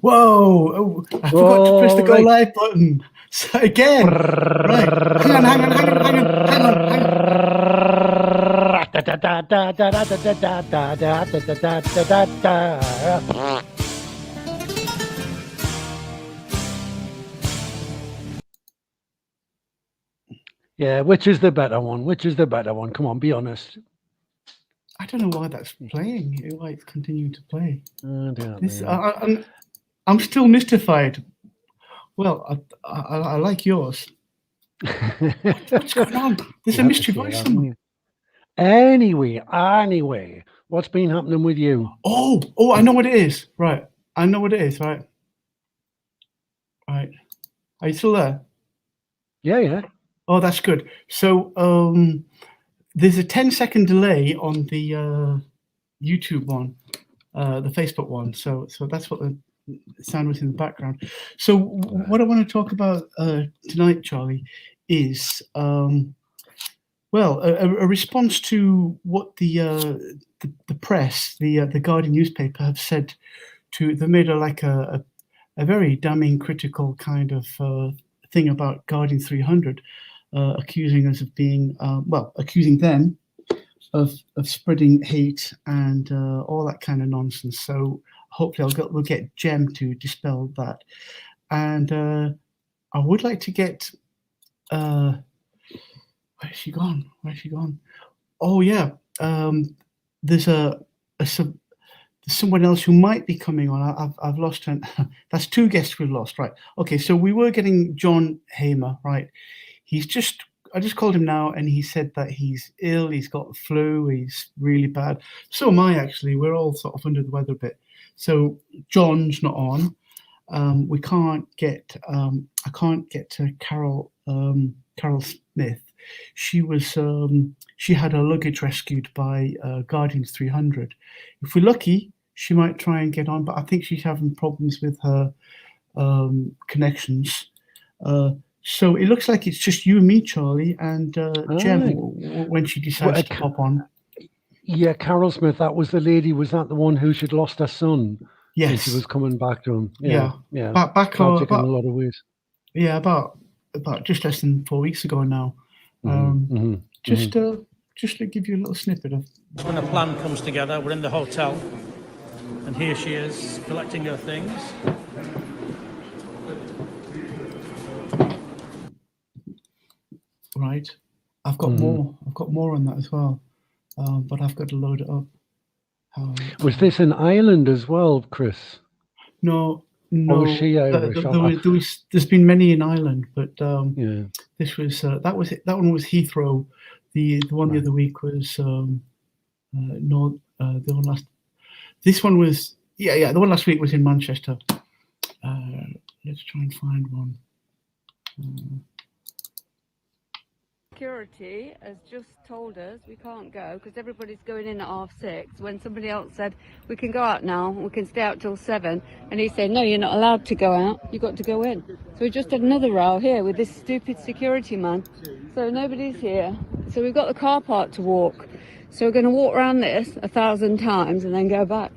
Whoa! Oh, I forgot to press the go live button. So again, right? Hang on. Yeah, which is the better one? Which is the better one? Come on, be honest. I don't know why that's playing. Why it's continuing to play. I'm still mystified. Well, I like yours. What's going on? There's a mystery voice somewhere. Anyway, what's been happening with you? Oh, I know what it is. Right. I know what it is. Right. Are you still there? Yeah. Oh, that's good. So there's a 10-second delay on the YouTube one, the Facebook one. So that's what the sound was in the background. So what I want to talk about tonight, Charlie, is a response to what the press, the Guardian newspaper, have said. They made a very damning critical kind of thing about Guardian 300, accusing us of being accusing them of spreading hate and all that kind of nonsense. So hopefully we'll get Jem to dispel that. And I would like to get where's she gone? Oh yeah, there's someone else who might be coming on. I've lost her. That's two guests we've lost, right? Okay, so we were getting John Hamer, right? I just called him now, and he said that he's ill. He's got the flu. He's really bad. So am I, actually. We're all sort of under the weather a bit. So John's not on. We can't get. I can't get to Carol Smith. She was. She had her luggage rescued by Guardians 300. If we're lucky, she might try and get on, but I think she's having problems with her connections. So it looks like it's just you and me, Charlie, and Jem when she decides to pop on. Yeah, Carol Smith, that was the lady. Was that the one who she'd lost her son? Yes. And she was coming back to him. Yeah. Back tragic in a lot of ways. Yeah, about just less than 4 weeks ago now. Just to give you a little snippet of when a plan comes together. We're in the hotel, and here she is collecting her things. Right, I've got more. I've got more on that as well, but I've got to load it up. Was this in Ireland as well, Chris? No. Or was she Irish? There's been many in Ireland, but yeah. This was that was it. That one was Heathrow. The one the other week was the one last. This one was the one last week was in Manchester. Let's try and find one. Security has just told us we can't go because everybody's going in at 6:30 when somebody else said we can go out now, we can stay out till 7, and he said no, you're not allowed to go out, you've got to go in. So we just had another row here with this stupid security man. So nobody's here, so we've got the car park to walk, so we're going to walk around this 1,000 times and then go back.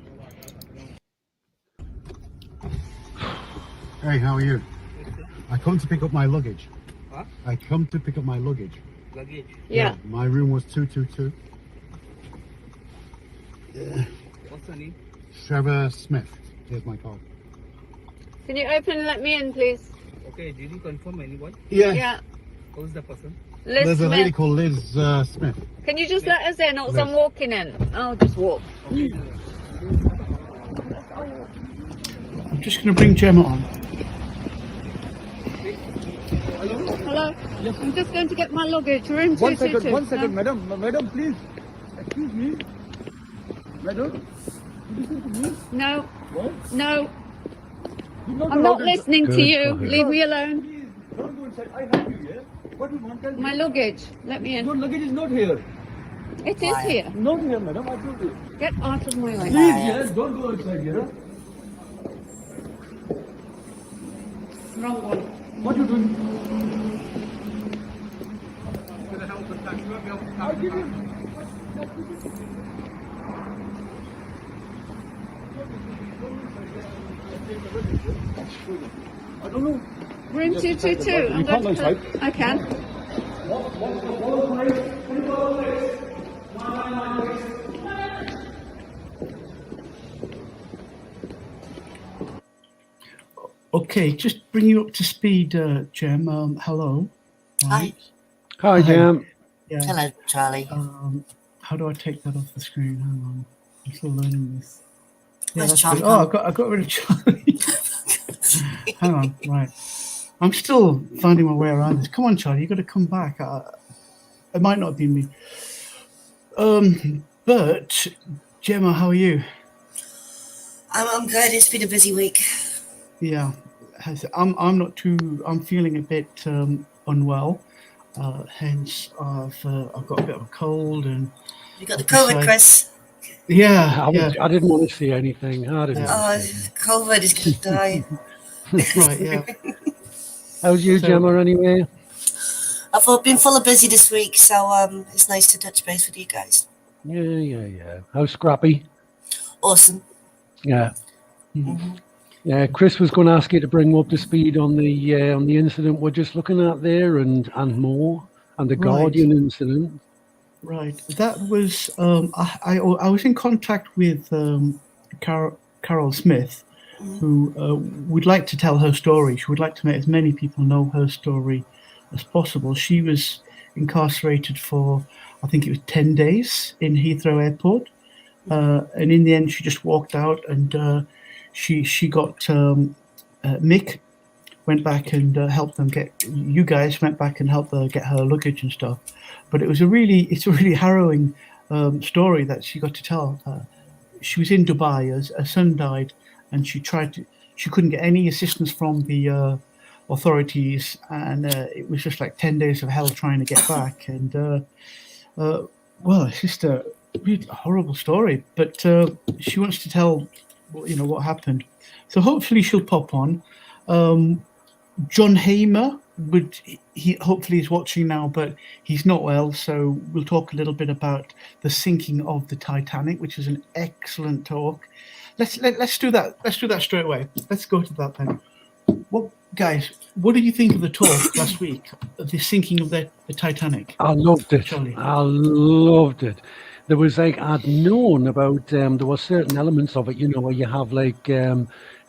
Hey, how are you? I come to pick up my luggage. What? I come to pick up my luggage. Luggage? Yeah. My room was 222. What's your name? Trevor Smith. Here's my card. Can you open and let me in, please? Okay, did you confirm anyone? Yeah. Who's the person? Liz There's Smith. a lady called Liz Smith. Can you just let us in, or I'm walking in? I'll just walk. I'm just going to bring Gemma on. Hello? Yes. I'm just going to get my luggage. We're in 222. One second, madam, please. Excuse me. Madam, did you listen to me? No. What? No. I'm not listening to you. Leave me alone. Please, don't go inside. I have you here. What do you want? Tell me. My luggage. Let me in. Your luggage is not here. It is here. Not here, madam. I told you. Get out of my way. Please, yes. Don't go inside here. Wrong one. What you doing? I'll give you. I don't know. Room 222. You can't inside. I can. Okay, just bring you up to speed, Jem. Hello. Hi. Hi, Jam. Yeah. Hello, Charlie. How do I take that off the screen? Hang on. I'm still learning this. Yeah, Where's that's Charlie good. Oh, gone? I got rid of Charlie. Hang on. Right. I'm still finding my way around this. Come on, Charlie. You got to come back. It might not be me. But Gemma, how are you? I'm good. It's been a busy week. Yeah. I'm not too. I'm feeling a bit unwell. Hence, I've got a bit of a cold and. You got the COVID, Chris. Yeah, I didn't want to see anything. I didn't. Oh, COVID is going to die. Right, yeah. How's you, Gemma, anyway? I've been full of busy this week, so it's nice to touch base with you guys. Yeah. How's Scrappy? Awesome. Yeah. Mm-hmm. Yeah, Chris was going to ask you to bring up to speed on the incident we're just looking at there, and more, and the Guardian incident. Right. That was I was in contact with Carol Smith, who would like to tell her story. She would like to make as many people know her story as possible. She was incarcerated for, I think it was 10 days in Heathrow Airport, and in the end she just walked out, and she got Mick went back and helped them get. You guys went back and helped her get her luggage and stuff. But it's a really harrowing story that she got to tell. She was in Dubai as her son died, and she couldn't get any assistance from the authorities, and it was just like 10 days of hell trying to get back. And well, it's just a really horrible story. But she wants to tell, what happened. So hopefully she'll pop on. John Hamer he hopefully is watching now, but he's not well, so we'll talk a little bit about the sinking of the Titanic, which is an excellent talk. Let's do that. Let's do that straight away. Let's go to that then. Well, guys, what did you think of the talk last week of the sinking of the Titanic? I loved it. Charlie. I loved it. There was I'd known about there were certain elements of it, where you have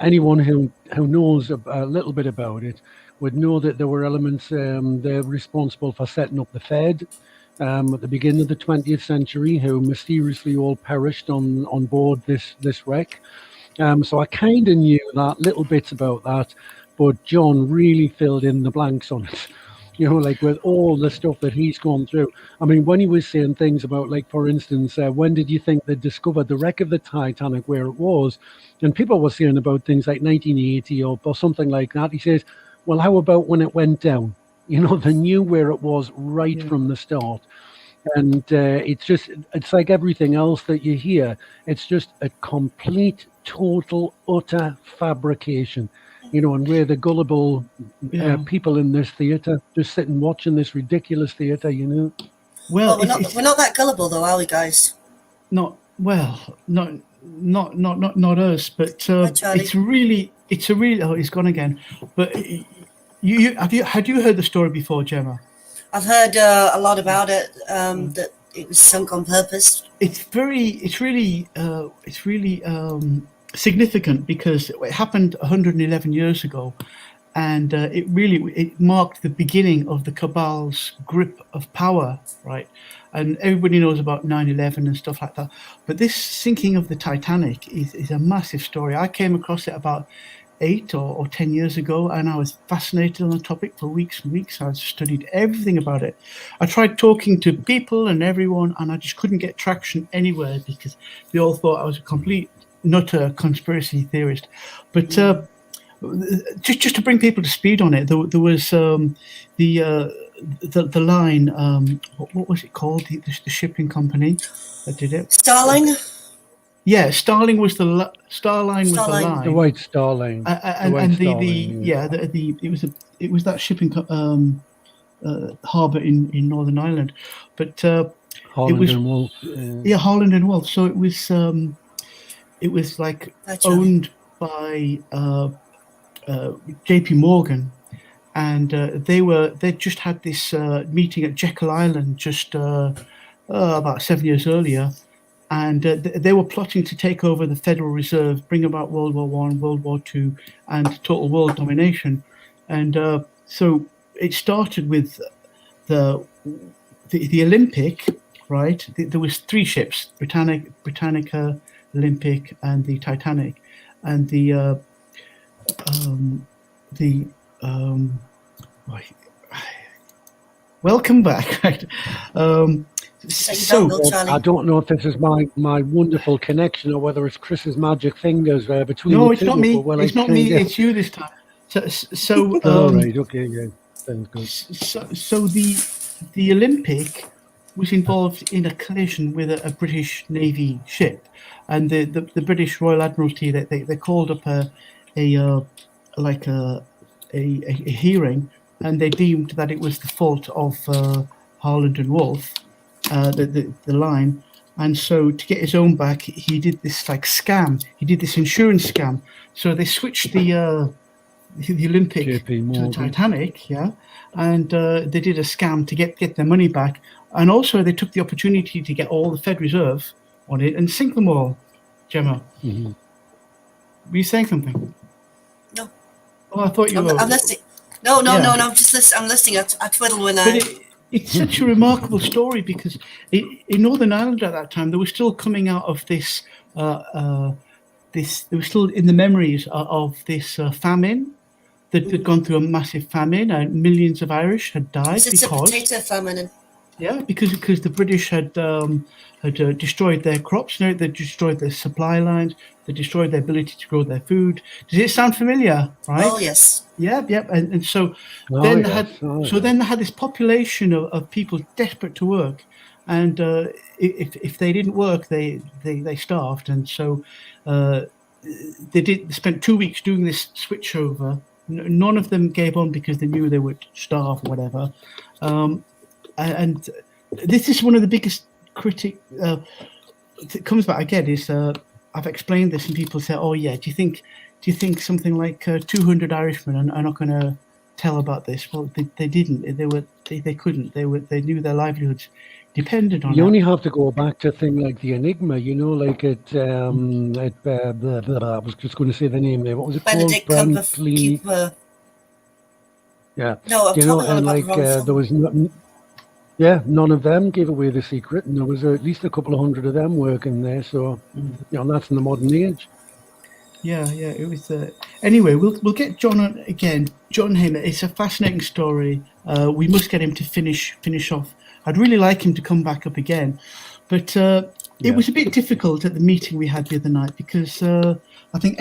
anyone who knows a little bit about it would know that there were elements they're responsible for setting up the Fed at the beginning of the 20th century, who mysteriously all perished on board this wreck. So I kind of knew that little bits about that, but John really filled in the blanks on it. With all the stuff that he's gone through. I mean, when he was saying things about, for instance, when did you think they discovered the wreck of the Titanic where it was? And people were saying about things like 1980 or something like that. He says, well, how about when it went down? They knew where it was right from the start. And it's like everything else that you hear. It's just a complete, total, utter fabrication. And we're the gullible people in this theatre, just sitting watching this ridiculous theatre, Well, we're not that gullible though, are we, guys? Not us, but it's a really. Oh, he's gone again. But had you heard the story before, Gemma? I've heard a lot about it. That it was sunk on purpose. It's really significant because it happened 111 years ago, and it marked the beginning of the cabal's grip of power, right? And everybody knows about 9/11 and stuff like that, but this sinking of the Titanic is a massive story. I came across it about 8 or 10 years ago, and I was fascinated on the topic for weeks and weeks. I studied everything about it. I tried talking to people and everyone, and I just couldn't get traction anywhere because they all thought I was a complete nutter conspiracy theorist. But just to bring people to speed on it, there was the line. What was it called? The shipping company that did it. Starling. Yeah, Starling was the Starline was the line. The White Starling. It was that shipping harbour in Northern Ireland, but Holland and Wolff. Yeah, Holland and Wolff. So it was like owned by J.P. Morgan, and they just had this meeting at Jekyll Island just about 7 years earlier, and they were plotting to take over the Federal Reserve, bring about World War One, World War Two, and total world domination. And so it started with the Olympic, right? There was 3 ships: Britannica, Olympic, and the Titanic, and welcome back, right? So I don't know if this is my wonderful connection or whether it's Chris's magic fingers between. No, the it's two, not me. well, It's not me. It's you this time. So all right, okay, yeah, sounds good. So the Olympic was involved in a collision with a British Navy ship, and the British Royal Admiralty they called up a hearing, and they deemed that it was the fault of Harland and Wolff, the line, and so to get his own back, he did this scam. He did this insurance scam. So they switched the Olympic to the Titanic, and they did a scam to get their money back, and also they took the opportunity to get all the Fed Reserve on it and sink them all. Gemma, were you saying something? No. Oh, I thought you were. I'm listening. No. I'm just listening. I'm listening. I twiddle when I. It's such a remarkable story because in Northern Ireland at that time, they were still coming out of this. They were still in the memories of this famine. They'd gone through a massive famine, and millions of Irish had died It's a potato famine. Yeah, because the British had destroyed their crops. They destroyed their supply lines. They destroyed their ability to grow their food. Does it sound familiar? Right? Oh yes. Yep. And so then they had this population of people desperate to work, and if they didn't work, they starved. And so they spent 2 weeks doing this switchover. None of them gave on because they knew they would starve or whatever. And this is one of the biggest critic that comes back again is I've explained this and people say, oh yeah, do you think something like 200 Irishmen are not going to tell about this? Well, they didn't. They couldn't. They knew their livelihoods depended on it. You only have to go back to a thing like the Enigma, like I was just going to say the name there. What was it Benedict called? Cumberbatch. Yeah. No, and there was none of them gave away the secret, and there was at least a couple of hundred of them working there. So, that's in the modern age. Yeah, it was. Anyway, we'll get John on again. John Hamer. It's a fascinating story. We must get him to finish off. I'd really like him to come back up again, but it was a bit difficult at the meeting we had the other night because I think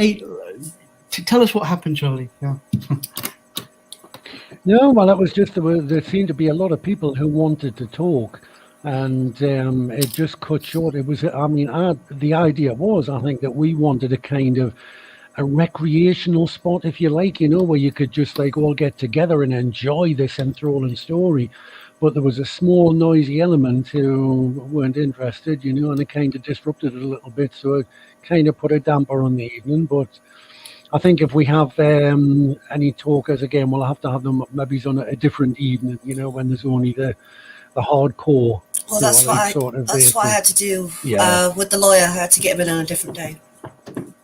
tell us what happened, Charlie. Yeah. No, well, it was just there seemed to be a lot of people who wanted to talk, and it just cut short. It was, the idea was, I think, that we wanted a kind of a recreational spot, if you like, where you could just all get together and enjoy this enthralling story. But there was a small, noisy element who weren't interested, and it kind of disrupted it a little bit. So it kind of put a damper on the evening. But I think if we have any talkers again, we'll have to have them maybe on a different evening, when there's only the hardcore. Well, that's what I had to do with the lawyer. I had to get him in on a different day.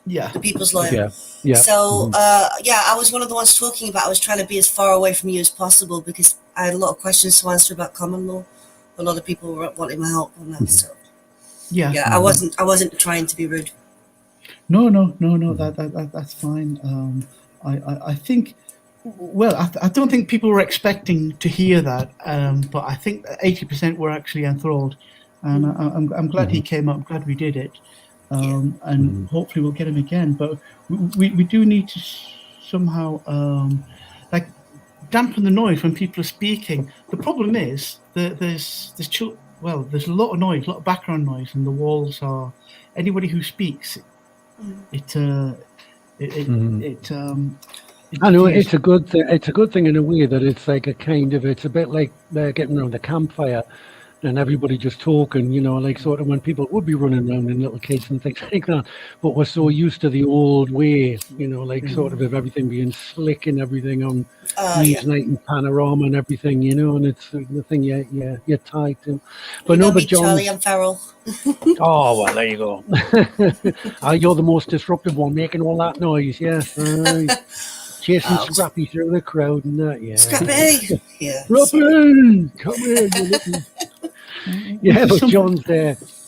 Yeah. The people's lawyer. Yeah. So, I was one of the ones talking about, I was trying to be as far away from you as possible because I had a lot of questions to answer about common law. A lot of people were wanting my help on that. So, I wasn't trying to be rude. No, that's fine. I think, I don't think people were expecting to hear that, but I think 80% were actually enthralled, and I'm glad he came up. I'm glad we did it, and hopefully we'll get him again. But we do need to somehow dampen the noise when people are speaking. The problem is that there's a lot of noise, a lot of background noise, and the walls are anybody who speaks. I know it's a good thing. It's a good thing in a way that it's like it's a bit like getting around the campfire, and everybody just talking, like sort of when people would be running around and little kids and things like that. But we're so used to the old way, like sort of everything being slick and everything on Newsnight and Panorama and everything, and it's the thing you're tied to. But no, but John, Charlie and Farrell. Oh, well, there you go. You're the most disruptive one, making all that noise, yes. Chasing Scrappy through the crowd and that, yeah. Scrappy! Yeah. Scrappy! Come here, Yeah, but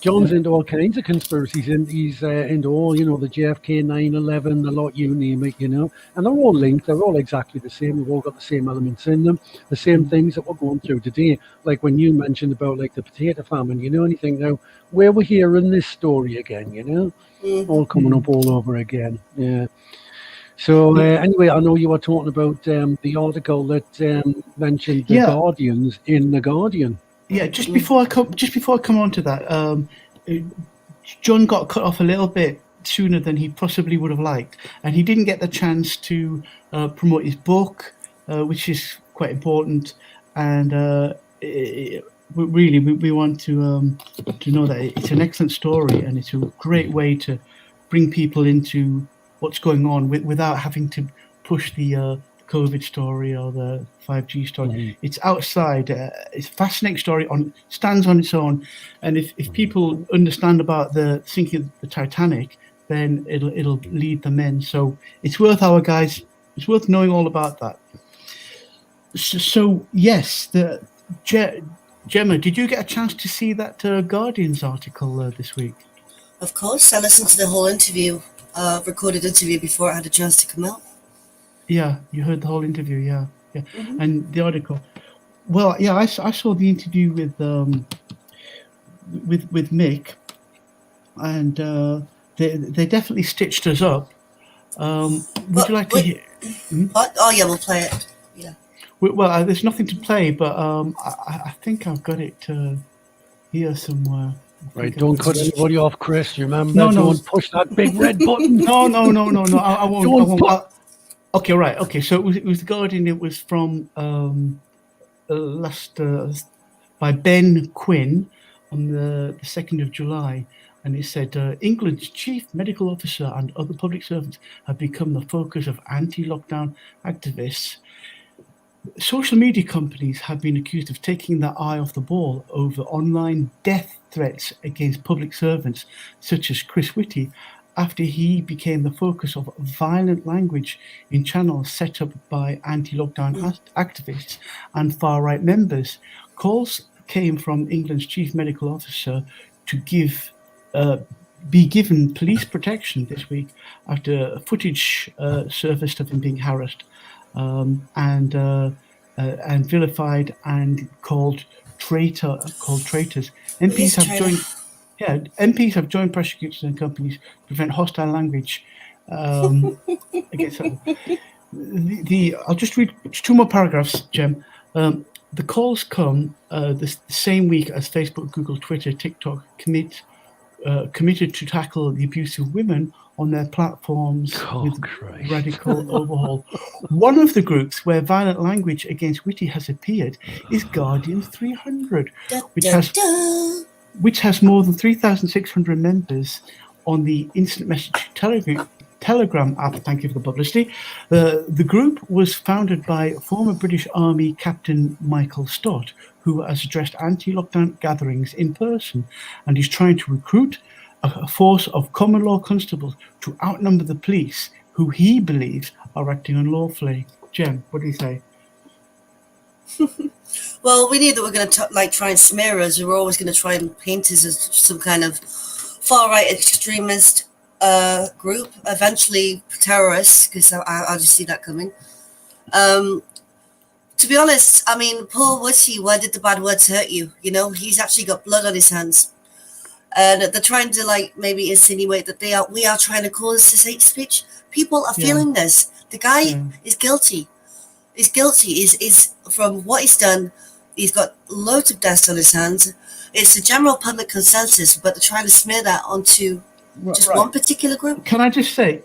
John's into all kinds of conspiracies, and he's into all, the JFK 9/11, the lot, you name it, and they're all linked. They're all exactly the same. We've all got the same elements in them, the same things that we're going through today. Like when you mentioned about like the potato famine, and you think now where we're hearing this story again, all coming up all over again. Yeah. So anyway, I know you were talking about the article that mentioned the Guardians in the Guardian. Yeah, just before I come on to that, John got cut off a little bit sooner than he possibly would have liked, and he didn't get the chance to promote his book, which is quite important. And we want to know that it's an excellent story, and it's a great way to bring people into what's going on without having to push the COVID story or the 5G story. It's outside. It's a fascinating story. Stands on its own, and if people understand about the sinking of the Titanic, then it'll lead them in. So it's worth it's worth knowing all about that. So yes, Gemma, did you get a chance to see that Guardian's article this week? Of course, I listened to the whole interview, recorded interview before it had a chance to come out. Yeah, you heard the whole interview, yeah. And the article. Well, yeah, I saw the interview with Mick, and they definitely stitched us up. Would you like to hear? What? Oh yeah, we'll play it. Yeah. Well, there's nothing to play, but I think I've got it here somewhere. Right, don't cut anybody off, Chris. Remember, No. don't push that big red button. No. I won't. Okay, right. Okay, so it was the Guardian. It was from by Ben Quinn on the 2nd of July, and it said England's chief medical officer and other public servants have become the focus of anti-lockdown activists. Social media companies have been accused of taking their eye off the ball over online death threats against public servants, such as Chris Whitty, after he became the focus of violent language in channels set up by anti-lockdown activists and far-right members. Calls came from England's chief medical officer to be given police protection this week after footage surfaced of him being harassed and vilified and called traitors. MPs have joined prosecutors and companies to prevent hostile language against them. I'll just read 2 more paragraphs, Jem. The calls come the same week as Facebook, Google, Twitter, TikTok committed to tackle the abuse of women on their platforms with radical overhaul. One of the groups where violent language against Whitty has appeared is Guardian 300, which has more than 3,600 members on the instant message Telegram app. Thank you for the publicity. The group was founded by former British Army Captain Michael Stott, who has addressed anti-lockdown gatherings in person and is trying to recruit a force of common law constables to outnumber the police, who he believes are acting unlawfully. Jem, what do you say? Well, we knew that we're going to try and smear us. We were always going to try and paint us as some kind of far-right extremist group, eventually terrorists, because I just see that coming. To be honest, I mean, poor Whitty, where did the bad words hurt you? He's actually got blood on his hands. And they're trying to maybe insinuate that we are trying to cause this hate speech. People are feeling this. The guy is guilty. He's guilty. Is from what he's done. He's got loads of deaths on his hands. It's the general public consensus, but they're trying to smear that onto just one particular group. Can I just say,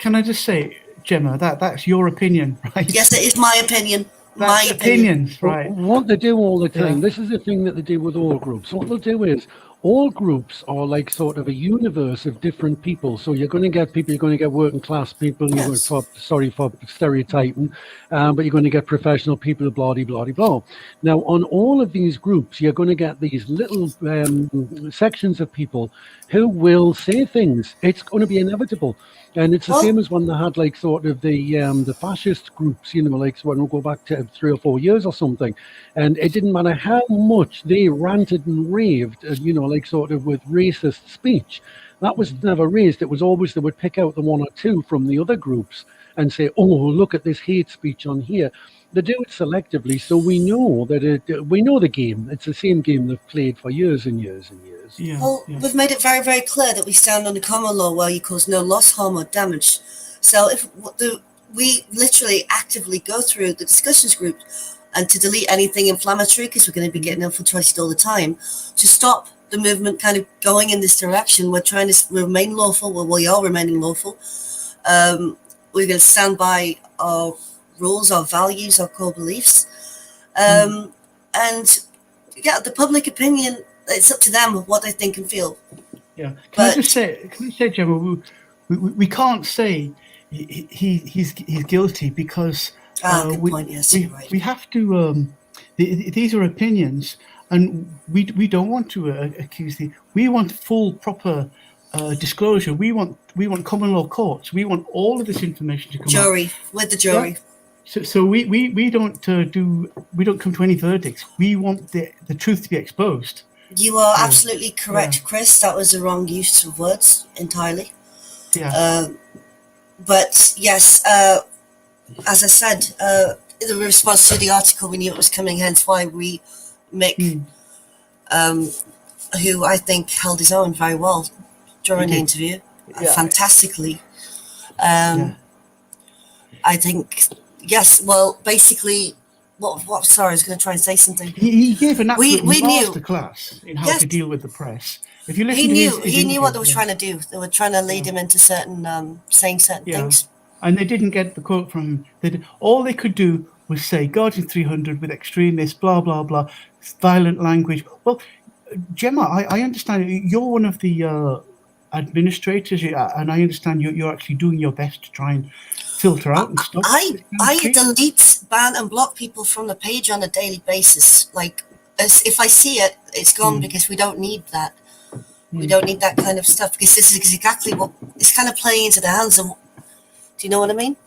Gemma, that's your opinion, right? Yes, it is my opinion. my opinion. opinions, right? What they do all the time, Yeah. this is the thing that they do with all groups. What they'll do is, all groups are like sort of a universe of different people. So you're going to get people, you're going to get working class people, Yes. sorry for stereotyping, but you're going to get professional people, blah, blah, blah, blah. Now, on all of these groups, you're going to get these little sections of people who will say things. It's going to be inevitable. And it's the Well- same as when they had like sort of the fascist groups, you know, like when we go back to 3 or 4 years or something, and it didn't matter how much they ranted and raved, you know, like sort of with racist speech, that was never raised. It was always they would pick out the one or two from the other groups and say, oh, look at this hate speech on here. They do it selectively, so we know that we know the game. It's the same game they've played for years and years and years. Yeah. Well, we've made it very, very clear that we stand under common law where you cause no loss, harm, or damage. So if we literally actively go through the discussions group and to delete anything inflammatory, because we're going to be getting infiltrated all the time, to stop the movement kind of going in this direction. We're trying to remain lawful. Well, we are remaining lawful. We're going to stand by our rules, our values, our core beliefs. And yeah, the public opinion, it's up to them what they think and feel. Yeah. Can I say, Gemma, we can't say he's guilty because good point. Yes, you're right. we have to. These are opinions, and we don't want to accuse the. We want full, proper disclosure. We want common law courts. We want all of this information to come jury out. with the jury. Yeah. So we don't come to any verdicts. We want the truth to be exposed. You are absolutely correct, Chris. That was the wrong use of words entirely. Yeah. But yes, as I said, in response to the article, we knew it was coming. Hence why we Mick, who I think held his own very well during the interview, fantastically. I think. Yes, well, basically, what? Sorry, I was going to try and say something. He gave an absolute we knew masterclass in how to deal with the press. If you listen he knew what they were trying to do. They were trying to lead him into certain saying certain things. And they didn't get the quote from. All they could do was say Guardian 300 with extremists, blah blah blah, violent language. Well, Gemma, I understand you're one of the administrators, and I understand you're actually doing your best to try and filter out and stuff. I delete, ban, and block people from the page on a daily basis. Like, if I see it, it's gone because we don't need that. We don't need that kind of stuff because this is exactly what it's kind of playing into the hands of. Do you know what I mean?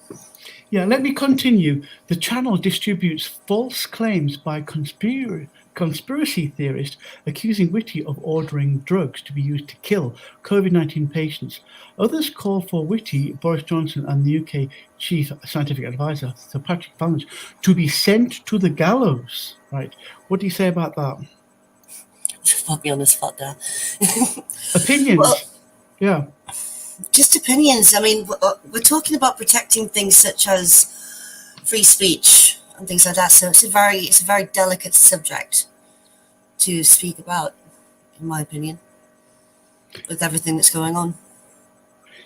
Yeah, let me continue. The channel distributes false claims by conspiracy theorists accusing Whitty of ordering drugs to be used to kill COVID-19 patients. Others call for Whitty, Boris Johnson, and the UK Chief Scientific Advisor, Sir Patrick Vallance, to be sent to the gallows. Right? What do you say about that? Put me on the spot there. Opinions. Well, yeah. Just opinions. I mean, we're talking about protecting things such as free speech and things like that. So it's a very delicate subject to speak about, in my opinion, with everything that's going on.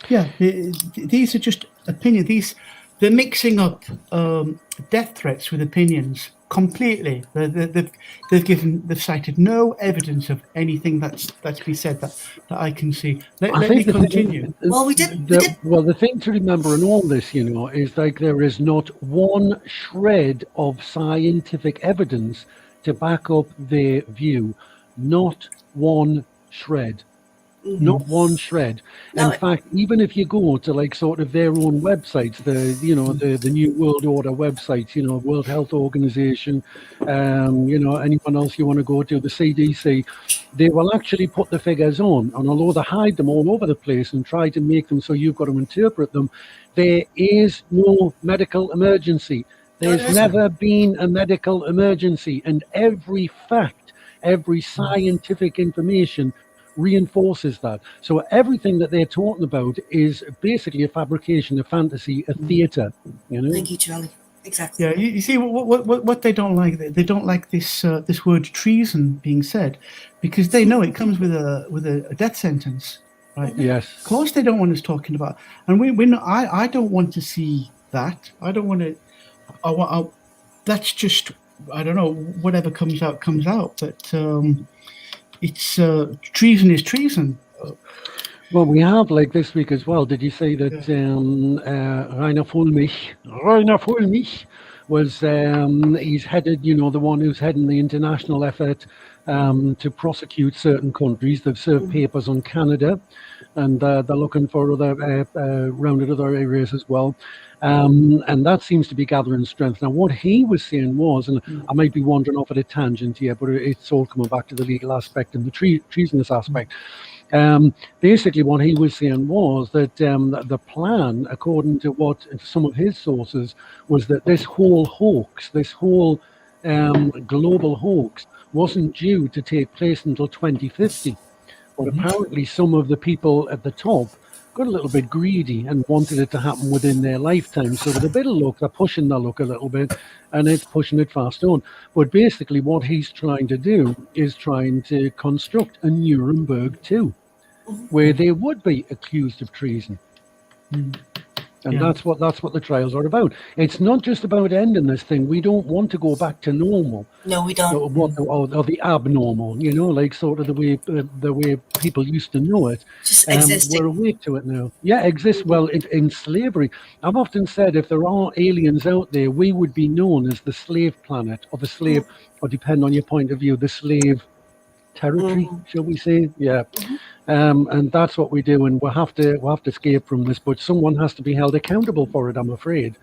Yeah, these are just opinions. They're mixing up death threats with opinions completely. They've cited no evidence of anything that's been said that I can see. Let me continue. Well, we did. Well, the thing to remember in all this, is like there is not one shred of scientific evidence to back up their view. Not one shred. Not one shred. No, in fact, even if you go to like sort of their own websites, the New World Order websites, World Health Organization, anyone else you want to go to, the CDC, they will actually put the figures on. And although they hide them all over the place and try to make them so you've got to interpret them, there is no medical emergency. There's never been a medical emergency. And every fact, every scientific information reinforces that. So everything that they're talking about is basically a fabrication, a fantasy, a theatre. Thank you, Charlie. Exactly. Yeah, you see what they don't like. They don't like this word treason being said, because they know it comes with a death sentence, right? Yes. Of course, they don't want us talking about, and I don't want to see that. I don't want to. that's just, I don't know, whatever comes out comes out. But it's treason is treason. Well, we have like this week as well. Did you say that Rainer Fulmich was he's headed, the one who's heading the international effort to prosecute certain countries. They've served papers on Canada, and they're looking for other rounded other areas as well. And that seems to be gathering strength. Now, what he was saying was, and I might be wandering off at a tangent here, but it's all coming back to the legal aspect and the treasonous aspect. Basically, what he was saying was that the plan, according to what some of his sources, was that this whole hoax, this whole global hoax, wasn't due to take place until 2050. But apparently, some of the people at the top got a little bit greedy and wanted it to happen within their lifetime. So with a bit of luck, they're pushing their luck a little bit, and it's pushing it fast on. But basically, what he's trying to do is trying to construct a Nuremberg 2, where they would be accused of treason. And that's what the trials are about. It's not just about ending this thing. We don't want to go back to normal. No, we don't. Or the abnormal, like sort of the way people used to know it. Just existing. We're awake to it now. Yeah, exists. Well, in slavery, I've often said if there are aliens out there, we would be known as the slave planet, or the slave, or depending on your point of view, the slave territory, shall we say? Yeah. And that's what we do, and we'll have to escape from this, but someone has to be held accountable for it, I'm afraid.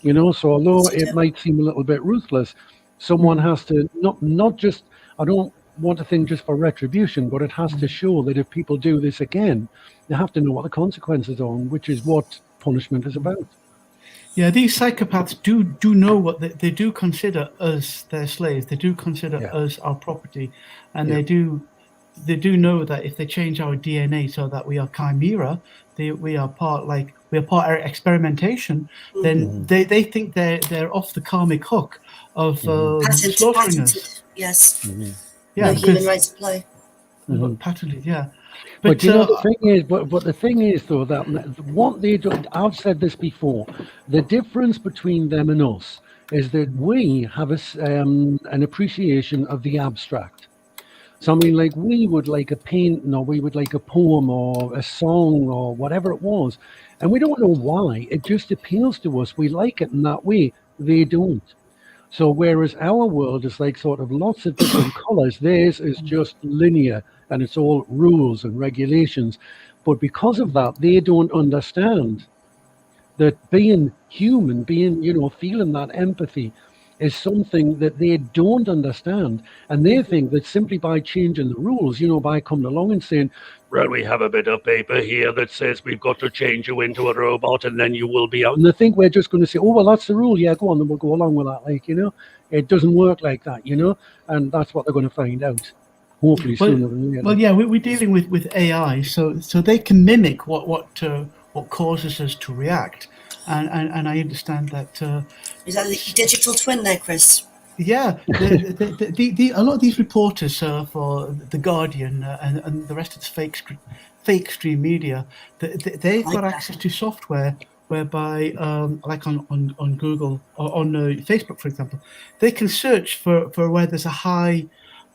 So although it might seem a little bit ruthless, someone has to not just, I don't want to think just for retribution, but it has to show that if people do this again, they have to know what the consequences are, which is what punishment is about. Yeah, these psychopaths do know what they do consider us their slaves. They do consider us our property, and they do know that if they change our DNA so that we are chimera, we are part of experimentation, then they think they're off the karmic hook of slaughtering us. Yes. Yeah, no human rights apply. Patented, yeah. But the thing is, but the thing is, though, that what they do, I've said this before, the difference between them and us is that we have an appreciation of the abstract. So, I mean, like, we would like a painting, or we would like a poem, or a song, or whatever it was, and we don't know why. It just appeals to us. We like it in that way. They don't. So whereas our world is like sort of lots of different colors, theirs is just linear, and it's all rules and regulations. But because of that, they don't understand that being human, feeling that empathy is something that they don't understand. And they think that simply by changing the rules, by coming along and saying, well, we have a bit of paper here that says we've got to change you into a robot and then you will be out. And they think we're just going to say, oh, well, that's the rule. Yeah, go on, then we'll go along with that. It doesn't work like that, and that's what they're going to find out. Hopefully sooner than later. Well, yeah, we're dealing with AI, so they can mimic what causes us to react. And I understand that. Is that the digital twin there, Chris? Yeah, a lot of these reporters for The Guardian and the rest of the fake stream media, they've got access to software whereby, like on Google or on Facebook, for example, they can search for where there's a high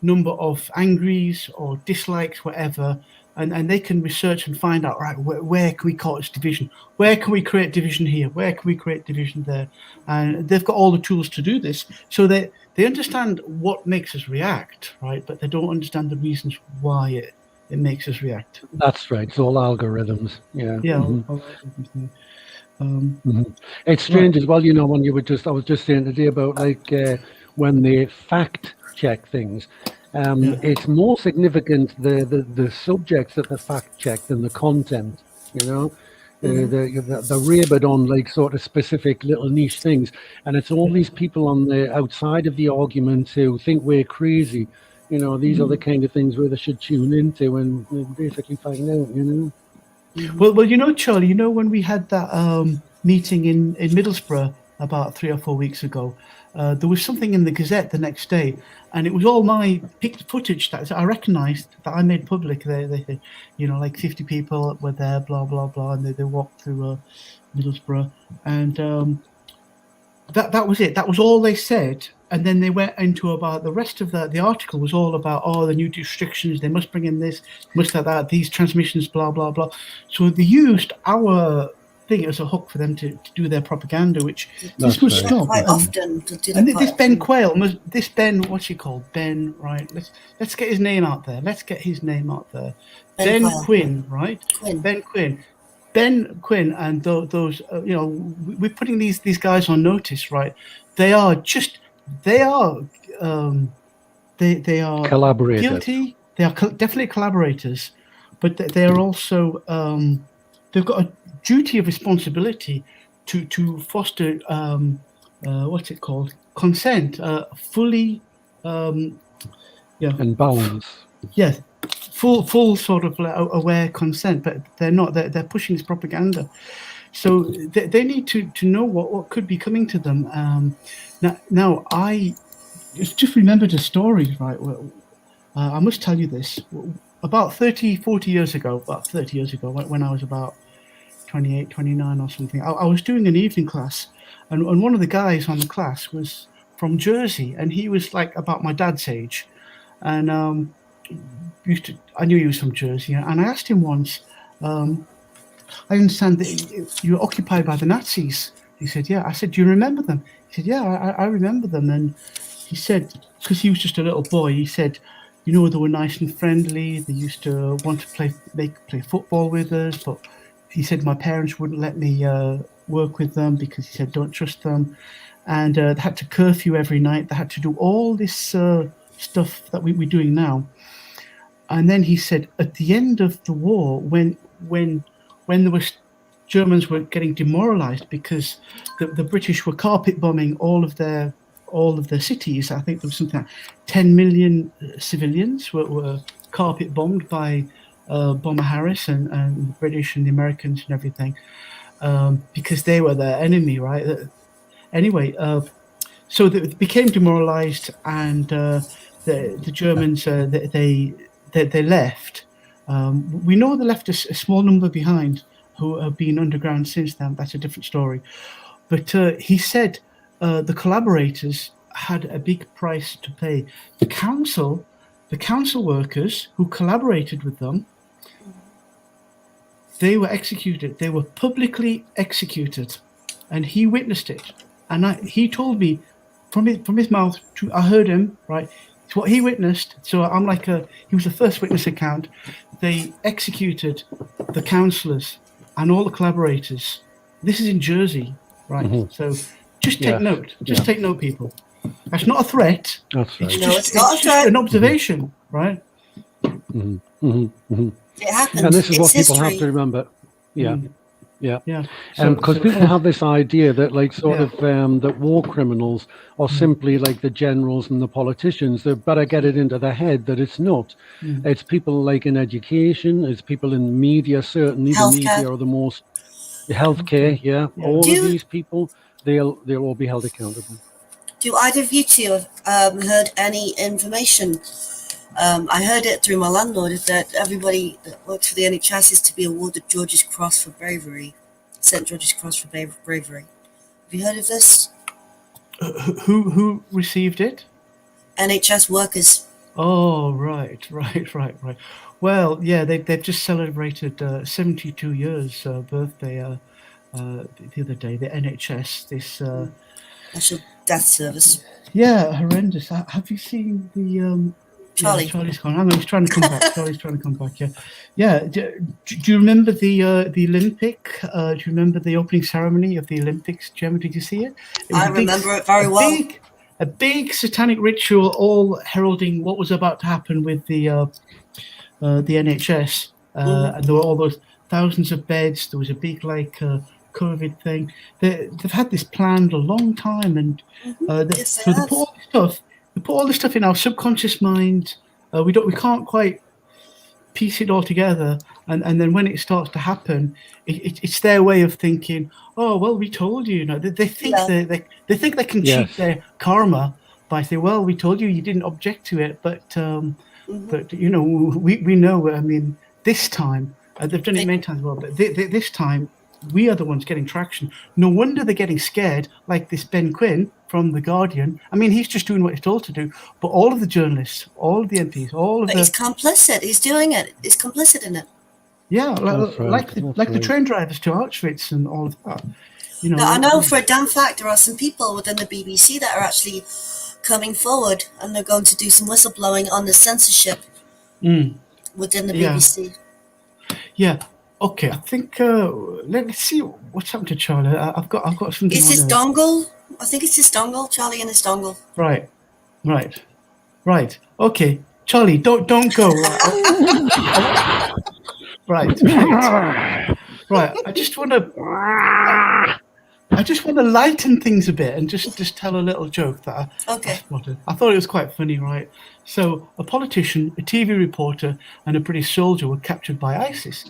number of angries or dislikes, whatever, and they can research and find out, right, where can we cause division? Where can we create division here? Where can we create division there? And they've got all the tools to do this. So they understand what makes us react, right? But they don't understand the reasons why it makes us react. That's right. It's all algorithms. Yeah. Yeah. It's strange as well, when I was just saying today about like when they fact check things. It's more significant the subjects that they fact check than the content. The rabid on like sort of specific little niche things, and it's all these people on the outside of the argument who think we're crazy. These are the kind of things where they should tune into and basically find out. Well, Charlie, when we had that meeting in Middlesbrough about 3 or 4 weeks ago, there was something in the Gazette the next day, and it was all my picked footage that I recognised, that I made public. They like 50 people were there, blah blah blah, and they walked through Middlesbrough, and that was it. That was all they said. And then they went into about the rest of the article was all about, the new restrictions. They must bring in this, must have that, these transmissions, blah, blah, blah. So they used our thing as a hook for them to do their propaganda, which this must stop. Quite often. And this Ben Quayle, this Ben, what's he called? Ben, right? Let's get his name out there. Ben Quinn, right? Ben Quinn. Ben Quinn and those, we're putting these guys on notice, right? They are collaborators. Guilty. They are definitely collaborators, but they are also they've got a duty of responsibility to foster what's it called? Consent, fully, and balance. Yes, full sort of aware consent, but they're not. They're pushing this propaganda. So they need to know what could be coming to them. Now I just remembered a story, right? I must tell you this. About 40 years ago, when I was about 28, 29 or something, I was doing an evening class, and one of the guys on the class was from Jersey, and he was like about my dad's age, and I knew he was from Jersey, and I asked him once, I understand that you were occupied by the Nazis. He said, yeah. I said, do you remember them? He said, yeah, I remember them. And he said, because he was just a little boy, he said, they were nice and friendly. They used to want to play football with us. But he said, my parents wouldn't let me work with them because he said, don't trust them. And they had to curfew every night. They had to do all this stuff that we're doing now. And then he said, at the end of the war, when there was Germans were getting demoralized because the British were carpet bombing all of their cities. I think there was something like 10 million civilians were carpet bombed by Bomber Harris and the British and the Americans and everything, because they were their enemy, right? Anyway, so they became demoralized, and the Germans they left. We know they left a small number behind who have been underground since then. That's a different story. But he said the collaborators had a big price to pay. The council workers who collaborated with them, they were executed. They were publicly executed, and he witnessed it. And he told me from his mouth. I heard him, right? It's what he witnessed. So I'm like he was the first witness account. They executed the councillors and all the collaborators. This is in Jersey, right? Mm-hmm. So just take note. Take note, people. That's not a threat. That's right. It's not a threat. An observation, right? Mm-hmm. Mm-hmm. Mm-hmm. It happens. And this is what people history. have to remember. Yeah. Mm. Yeah, So, because people have this idea that, like, that war criminals are simply like the generals and the politicians. They better get it into their head that it's not. It's people like in education, it's people in media. Certainly, the media are the most healthcare. Yeah, all of these people, they'll all be held accountable. Do either of you two have heard any information? I heard it through my landlord that everybody that works for the NHS is to be awarded George's Cross for bravery. St. George's Cross for bravery. Have you heard of this? Who received it? NHS workers. Oh, right. Well, yeah, they've just celebrated 72 years birthday the other day. The NHS, this National Death Service. Yeah, horrendous. Have you seen the? Charlie. Yeah, Charlie's gone. Hang on, he's trying to come back. Charlie's trying to come back. Yeah. Do you remember the Olympic? Do you remember the opening ceremony of the Olympics, Gemma? Did you see it? I remember it very well. A big satanic ritual, all heralding what was about to happen with the NHS, and there were all those thousands of beds. There was a big COVID thing. They've had this planned a long time, and so they put all this stuff in our subconscious mind. We can't quite piece it all together, and then when it starts to happen, it's their way of thinking. Oh well, we told you. They think they think they can cheat their karma by saying, well, we told you, you didn't object to it, but we know. I mean, this time they've done it many times. Well, but this time we are the ones getting traction. No wonder they're getting scared, like this Ben Quinn from The Guardian. I mean, he's just doing what he's told to do, but all of the journalists, all of the MPs, all of But he's complicit. He's doing it. He's complicit in it. Yeah, like the train drivers to Auschwitz and all of that. You know, now, I know for a damn fact there are some people within the BBC that are actually coming forward, and they're going to do some whistleblowing on the censorship within the BBC. Yeah. Okay. I think let's see what's happened to Charlie. I've got something. It's his dongle. I think it's his dongle. Charlie and his dongle. Right. Okay, Charlie, don't go. Right. I just want to lighten things a bit and just tell a little joke that I thought it was quite funny, right? So a politician, a TV reporter, and a British soldier were captured by ISIS.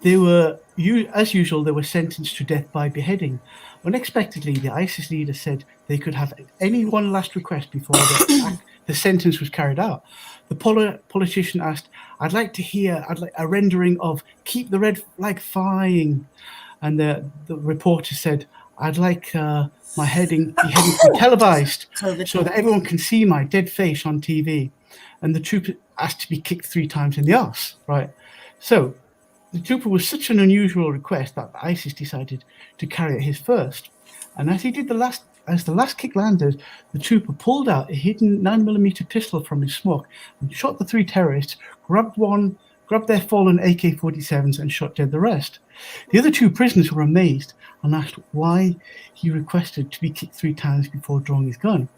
They were, as usual, they were sentenced to death by beheading. Unexpectedly, the ISIS leader said they could have any one last request before the sentence was carried out. The politician asked, I'd like a rendering of "Keep the Red Flag Flying." And the reporter said, I'd like my beheading to be televised so that everyone can see my dead face on TV. And the trooper asked to be kicked 3 times in the arse, right? So the trooper was such an unusual request that ISIS decided to carry it his first. And as the last kick landed, the trooper pulled out a hidden 9mm pistol from his smock and shot the 3 terrorists, grabbed their fallen AK-47s and shot dead the rest. The other 2 prisoners were amazed and asked why he requested to be kicked 3 times before drawing his gun.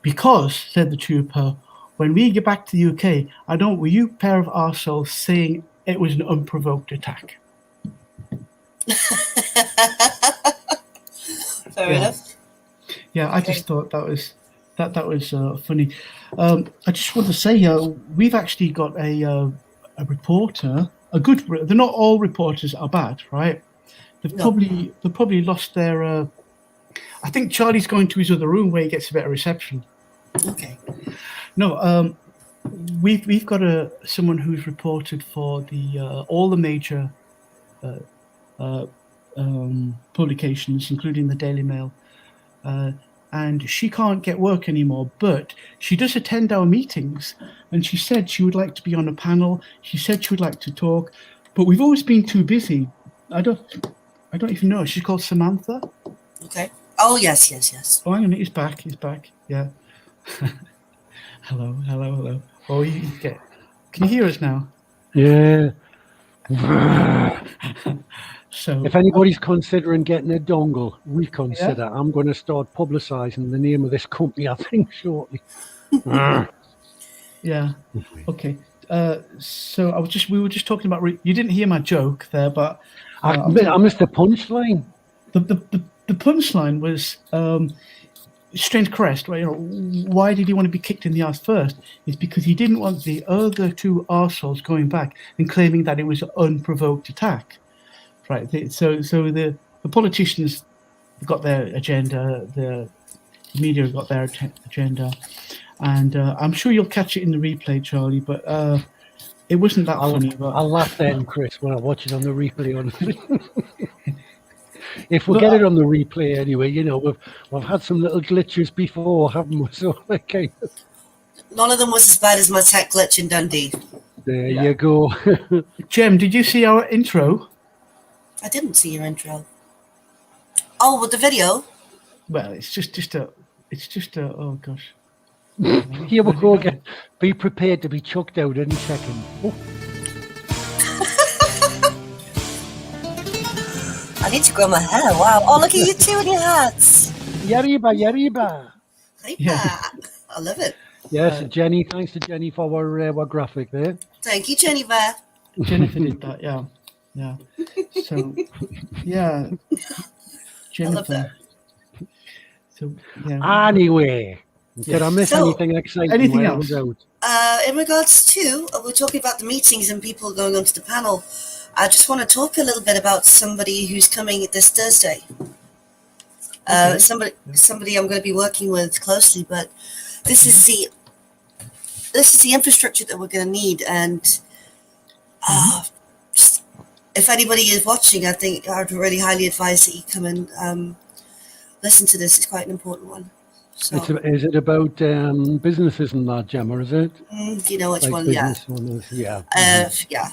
Because, said the trooper, when we get back to the UK, I don't want you pair of arseholes saying it was an unprovoked attack. Fair enough. Yeah, I just thought that was funny. I just want to say, we've actually got a reporter, they're not all reporters are bad, right? They've probably lost their. I think Charlie's going to his other room where he gets a better reception. Okay. No, we've got someone who's reported for the all the major publications, including the Daily Mail. And she can't get work anymore, but she does attend our meetings, and she said she would like to be on a panel. She said she would like to talk, but we've always been too busy. I don't even know. She's called Samantha. Okay. Oh, yes. Oh, hang on, he's back. Yeah. Hello. Oh, can you hear us now? Yeah. So, if anybody's considering getting a dongle, reconsider. Yeah? I'm going to start publicising the name of this company, I think, shortly. Yeah. Okay. So we were just talking about. You didn't hear my joke there, but I missed the punchline. The punchline was strange crest. Right? Why did he want to be kicked in the arse first? It's because he didn't want the other 2 arseholes going back and claiming that it was an unprovoked attack. Right. So the politicians got their agenda. The media got their agenda, and I'm sure you'll catch it in the replay, Charlie. But it wasn't that funny. But I'll laugh then, Chris, when I watch it on the replay. If we get it on the replay anyway, we've had some little glitches before, haven't we? So none of them was as bad as my tech glitch in Dundee. There you go. Jem, did you see our intro? I didn't see your intro. Oh, with the video? Well, it's just a oh gosh. Here we go again. Be prepared to be chucked out any second. Oh. I need to grow my hair. Wow. Oh, look at you 2 in your hats. Yariba. Yeah. I love it. Yes, Jenny. Thanks to Jenny for our graphic there. Thank you, Jennifer. Jennifer did that, yeah. So, yeah. Jennifer. I love that. So, yeah. Anyway, did I miss anything exciting? Anything else? In regards to, we're talking about the meetings and people going onto the panel. I just want to talk a little bit about somebody who's coming this Thursday. Somebody I'm going to be working with closely, but this is the infrastructure that we're going to need, and if anybody is watching, I think I'd really highly advise that you come and listen to this. It's quite an important one. So, Is it about businesses and that, Gemma? Is it? do you know which Like one? Yeah. business owners? Yeah. Yeah.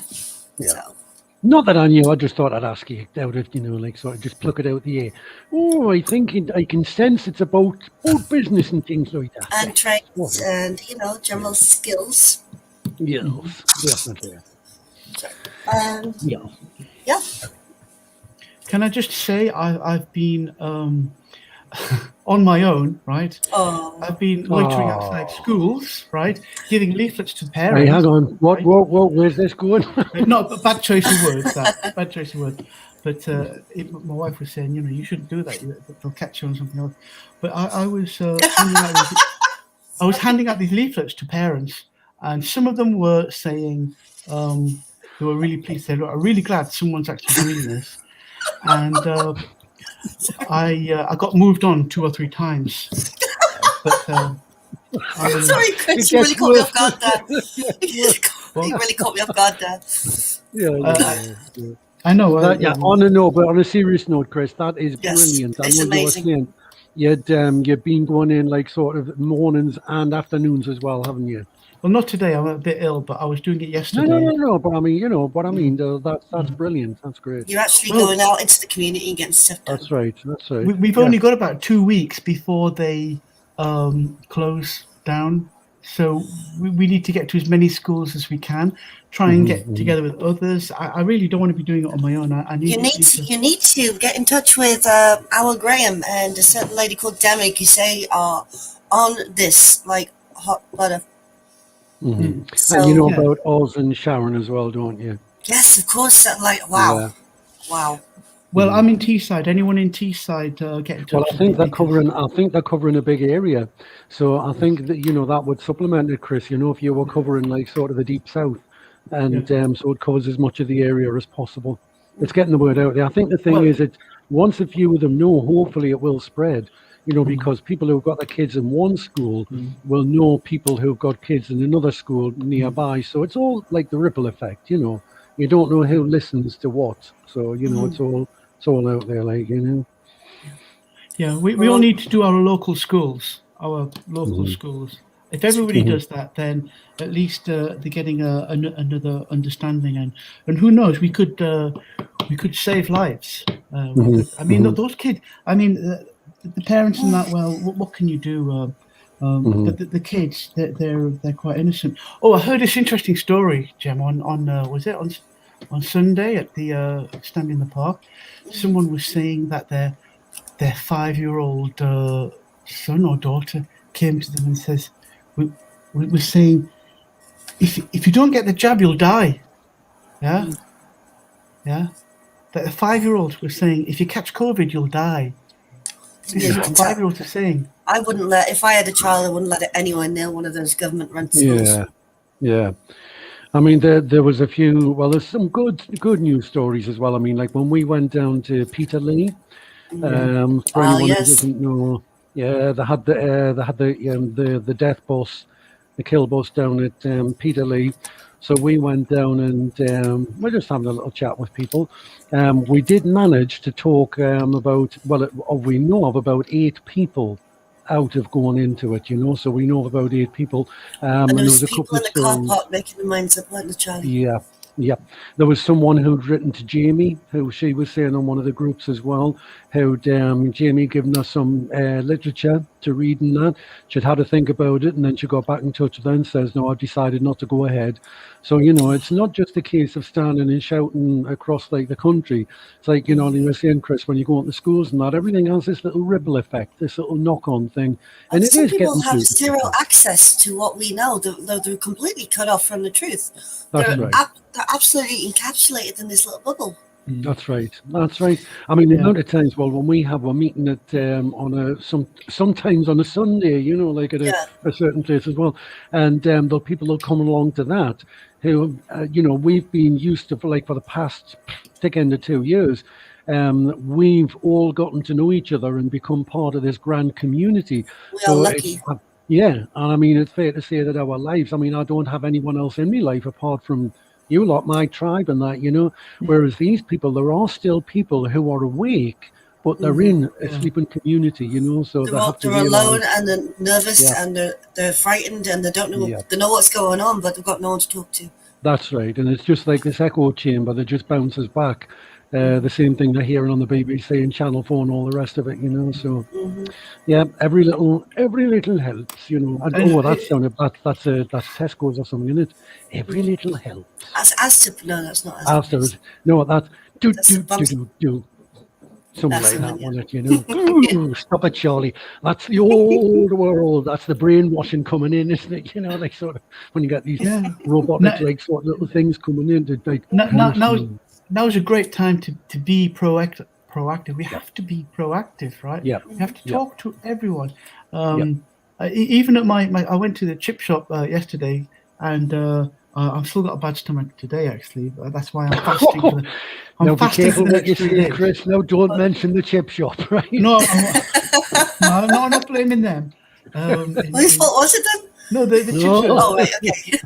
Yeah. So. Not that I knew. I just thought I'd ask you out of, like sort of just pluck it out the air. Oh, I think I can sense it's about business and things like that. And trades and, general skills. Yes, definitely. Yeah. Can I just say I've been on my own, right? Oh. I've been loitering outside schools, right? Giving leaflets to parents. Hey, hang on. What? Where's this going? No, bad choice of words. Bad choice of words. But my wife was saying, you shouldn't do that. They'll catch you on something else. But I was handing out these leaflets to parents, and some of them were saying they were really pleased. They were really glad someone's actually doing this, and I got moved on 2 or 3 times. But sorry, Chris, you really caught me off guard there. You really caught me off guard there. Yeah. I know. But on a serious note, Chris, that is brilliant. It's amazing. You were saying you've been going in like sort of mornings and afternoons as well, haven't you? Well, not today. I'm a bit ill, but I was doing it yesterday. No. But I mean, that's brilliant. That's great. You're actually going out into the community and getting stuff done. That's right. We've only got about 2 weeks before they close down, so we need to get to as many schools as we can. Try and get together with others. I really don't want to be doing it on my own. You need to get in touch with Al Graham and a certain lady called Demick who say are on this like hot butter. So, and you know about Oz and Sharon as well, don't you? Yes, of course. Wow. Well, I'm in Teesside. Anyone in Teesside get in touch? Well, I think they're covering a big area. So I think that that would supplement it, Chris. If you were covering like sort of the deep south, and so it covers as much of the area as possible. It's getting the word out there. I think the thing is that once a few of them know, hopefully it will spread. Because people who've got their kids in one school will know people who've got kids in another school nearby. So it's all like the ripple effect, You don't know who listens to what. So, it's all out there, like, Yeah, we all need to do our local schools, schools. If everybody does that, then at least they're getting another understanding. And who knows, we could save lives. I mean, those kids, the parents and that, well, what can you do? But the kids, they're quite innocent. Oh, I heard this interesting story, Jem, on was it on Sunday at the stand in the park? Someone was saying that their 5-year-old son or daughter came to them and says, we were saying, if you don't get the jab, you'll die. Yeah. That the 5-year-old was saying, if you catch COVID, you'll die. This is what 5-year-olds are saying. I wouldn't if I had a child, I wouldn't let it anyone near one of those government-run schools. Yeah. I mean, there was a few. Well, there's some good news stories as well. I mean, like when we went down to Peterlee. For anyone who doesn't know, they had the death bus, the kill bus down at Peterlee. So we went down and we're just having a little chat with people. We did manage to talk about, we know of about 8 people out of going into it, So we know of about 8 people. And there was people in the car park making their minds up, weren't there, Charlie? Yeah. There was someone who'd written to Jamie, who she was saying on one of the groups as well, who'd Jamie given us some literature to read and that. She'd had to think about it, and then she got back in touch with her and says, no, I've decided not to go ahead. So, it's not just a case of standing and shouting across like the country. It's like, you were saying, Chris, when you go into schools and that, everything has this little ripple effect, this little knock-on thing. And some people have zero access to what we know. They're completely cut off from the truth. That's right. They're absolutely encapsulated in this little bubble. That's right. I mean, the amount of times, when we have a meeting at sometimes on a Sunday, like at a certain place as well, and the people will come along to that, who we've been used to for the past thick end of 2 years. We've all gotten to know each other and become part of this grand community. We are lucky. And I mean, it's fair to say that our lives. I mean, I don't have anyone else in my life apart from you lot, my tribe and that, you know. Whereas these people, there are still people who are awake, but they're in a sleeping community, you know, so they have to they're alone realize. and they're nervous Yeah. and they're frightened and they don't know, Yeah. they know what's going on, but they've got no one to talk to. That's right. And it's just like this echo chamber that just bounces back. The same thing they're hearing on the BBC and Channel 4 and all the rest of it, you know. So, yeah, every little helps, you know. And, that's Tesco's or something, isn't it? Every little helps. No, that's not Afterwards, no, that's do. Something like that, wasn't it, you know? Ooh, stop it, Charlie. That's the old world. That's the brainwashing coming in, isn't it? You know, like sort of when you got these robotic, like sort of little things coming in to like. Now is a great time to be proactive. We have to be proactive, right? Yeah. We have to talk to everyone. Even at I went to the chip shop yesterday, and I've still got a bad stomach today. Actually, that's why I'm fasting. Now be careful what you say, Chris. No, don't mention the chip shop, right? No, I'm not blaming them. Whose fault was it then? No, the chip shop. Oh, right, okay.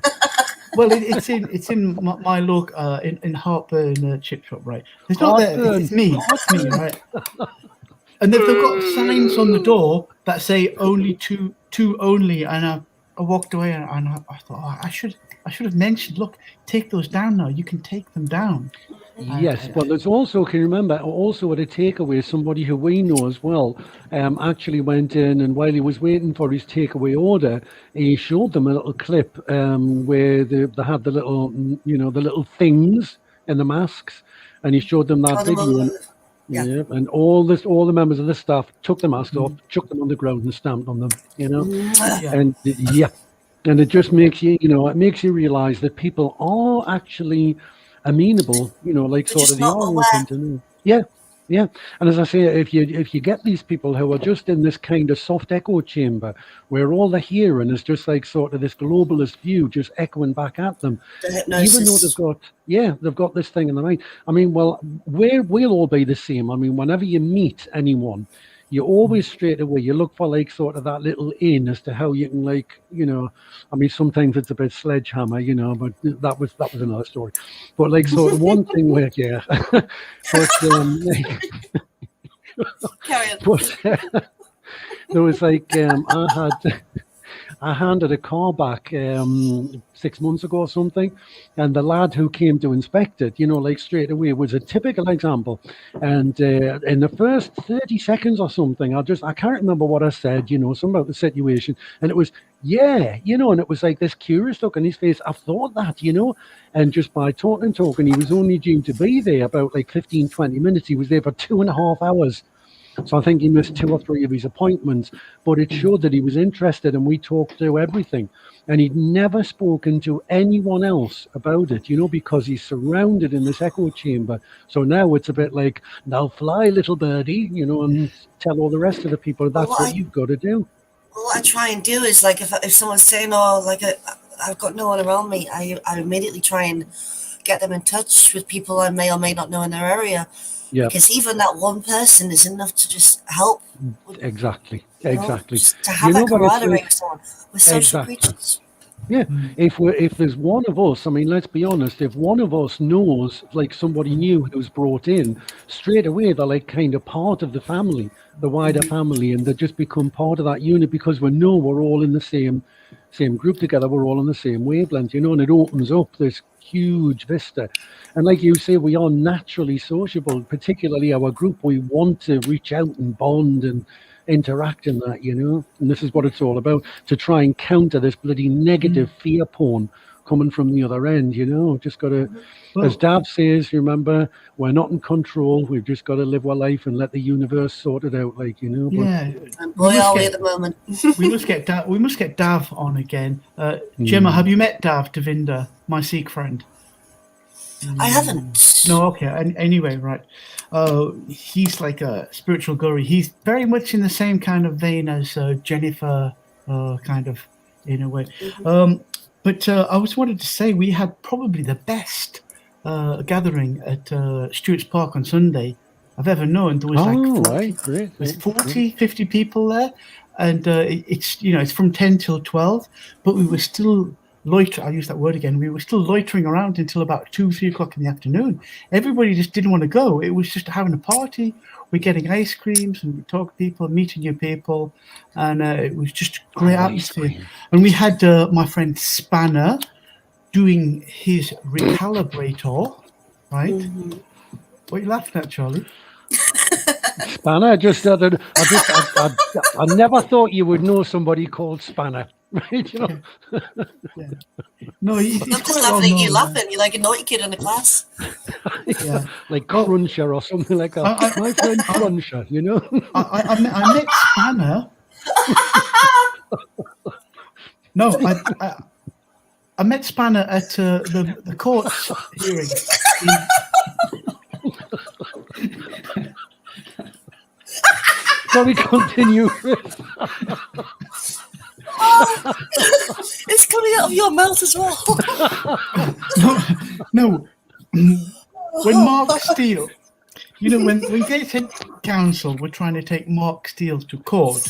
Well, it's in my look in Heartburn chip shop, right? It's not there. It's me, right? And they've got signs on the door that say only two only, and I walked away and I thought I should have mentioned. Look, take those down now. You can take them down. Yes, but there's also, can you remember, also at a takeaway, somebody who we know as well actually went in, and while he was waiting for his takeaway order, he showed them a little clip where they had the little, you know, the little things in the masks, and he showed them that video. And all the members of the staff took the masks off, chucked them on the ground and stamped on them, you know. And it just makes you, you know, it makes you realize that people are actually amenable, you know, like sort of the open to know. Yeah. And as I say, if you get these people who are just in this kind of soft echo chamber where all they're hearing is just like sort of this globalist view just echoing back at them, even though they've got this thing in their mind. I mean, well, we'll all be the same. I mean, whenever you meet anyone, you always straight away you look for like sort of that little in as to how you can, like, you know, I mean sometimes it's a bit sledgehammer, you know, but that was another story. But like sort of one thing where but there was like I handed a car back 6 months ago or something, and the lad who came to inspect it, you know, like straight away, was a typical example. And in the first 30 seconds or something, I can't remember what I said, you know, something about the situation, and it was, you know, and it was like this curious look on his face. I've thought that, you know, and just by talking, he was only due to be there about like 15, 20 minutes. He was there for 2.5 hours. So I think he missed 2 or 3 of his appointments, but it showed that he was interested, and we talked through everything. And he'd never spoken to anyone else about it, you know, because he's surrounded in this echo chamber. So now it's a bit like, now fly, little birdie, you know, and tell all the rest of the people that's what you've got to do. Well, what I try and do is, like, if someone's saying, oh, like, I've got no one around me, I immediately try and get them in touch with people I may or may not know in their area. Yeah. Because even that one person is enough to just help. Exactly. To have that camaraderie with someone. We're social creatures. Yeah. If there's one of us, I mean, let's be honest, if one of us knows, like, somebody new who's brought in, straight away they're like kind of part of the family, the wider family, and they just become part of that unit because we know we're all in the same group together, we're all on the same wavelength, you know, and it opens up this huge vista. And like you say, we are naturally sociable, particularly our group. We want to reach out and bond and interact in that, you know, and this is what it's all about, to try and counter this bloody negative fear porn coming from the other end, you know. Just got to, as Dav says, remember, we're not in control. We've just got to live our life and let the universe sort it out, like, you know. And boy, are we at the moment. we must get Dav on again. Gemma, have you met Dav Devinder, my Sikh friend? I haven't. No, okay. Anyway, right. He's like a spiritual guru. He's very much in the same kind of vein as Jennifer, kind of, in a way. But I was wanted to say we had probably the best gathering at Stewart's Park on Sunday I've ever known. There was 50 people there, and it's, you know, it's from 10 till 12, but we were still I'll use that word again. We were still loitering around until about 2-3 o'clock in the afternoon. Everybody just didn't want to go. It was just having a party. We're getting ice creams and we talk to people, meeting new people, and it was just a great atmosphere. And we had my friend Spanner doing his recalibrator, right? Mm-hmm. What are you laughing at, Charlie? Spanner. I never thought you would know somebody called Spanner, right? You know. Yeah. No, he's I'm just laughing at you laughing. You're like a naughty kid in the class. Yeah, like Cruncher or something like that. My friend Cruncher, you know. I met Spanner. No, I met Spanner at the court's hearing. Shall we continue? It's coming out of your mouth as well. No. When Mark Steele, you know, when Gateshead Council were trying to take Mark Steele to court,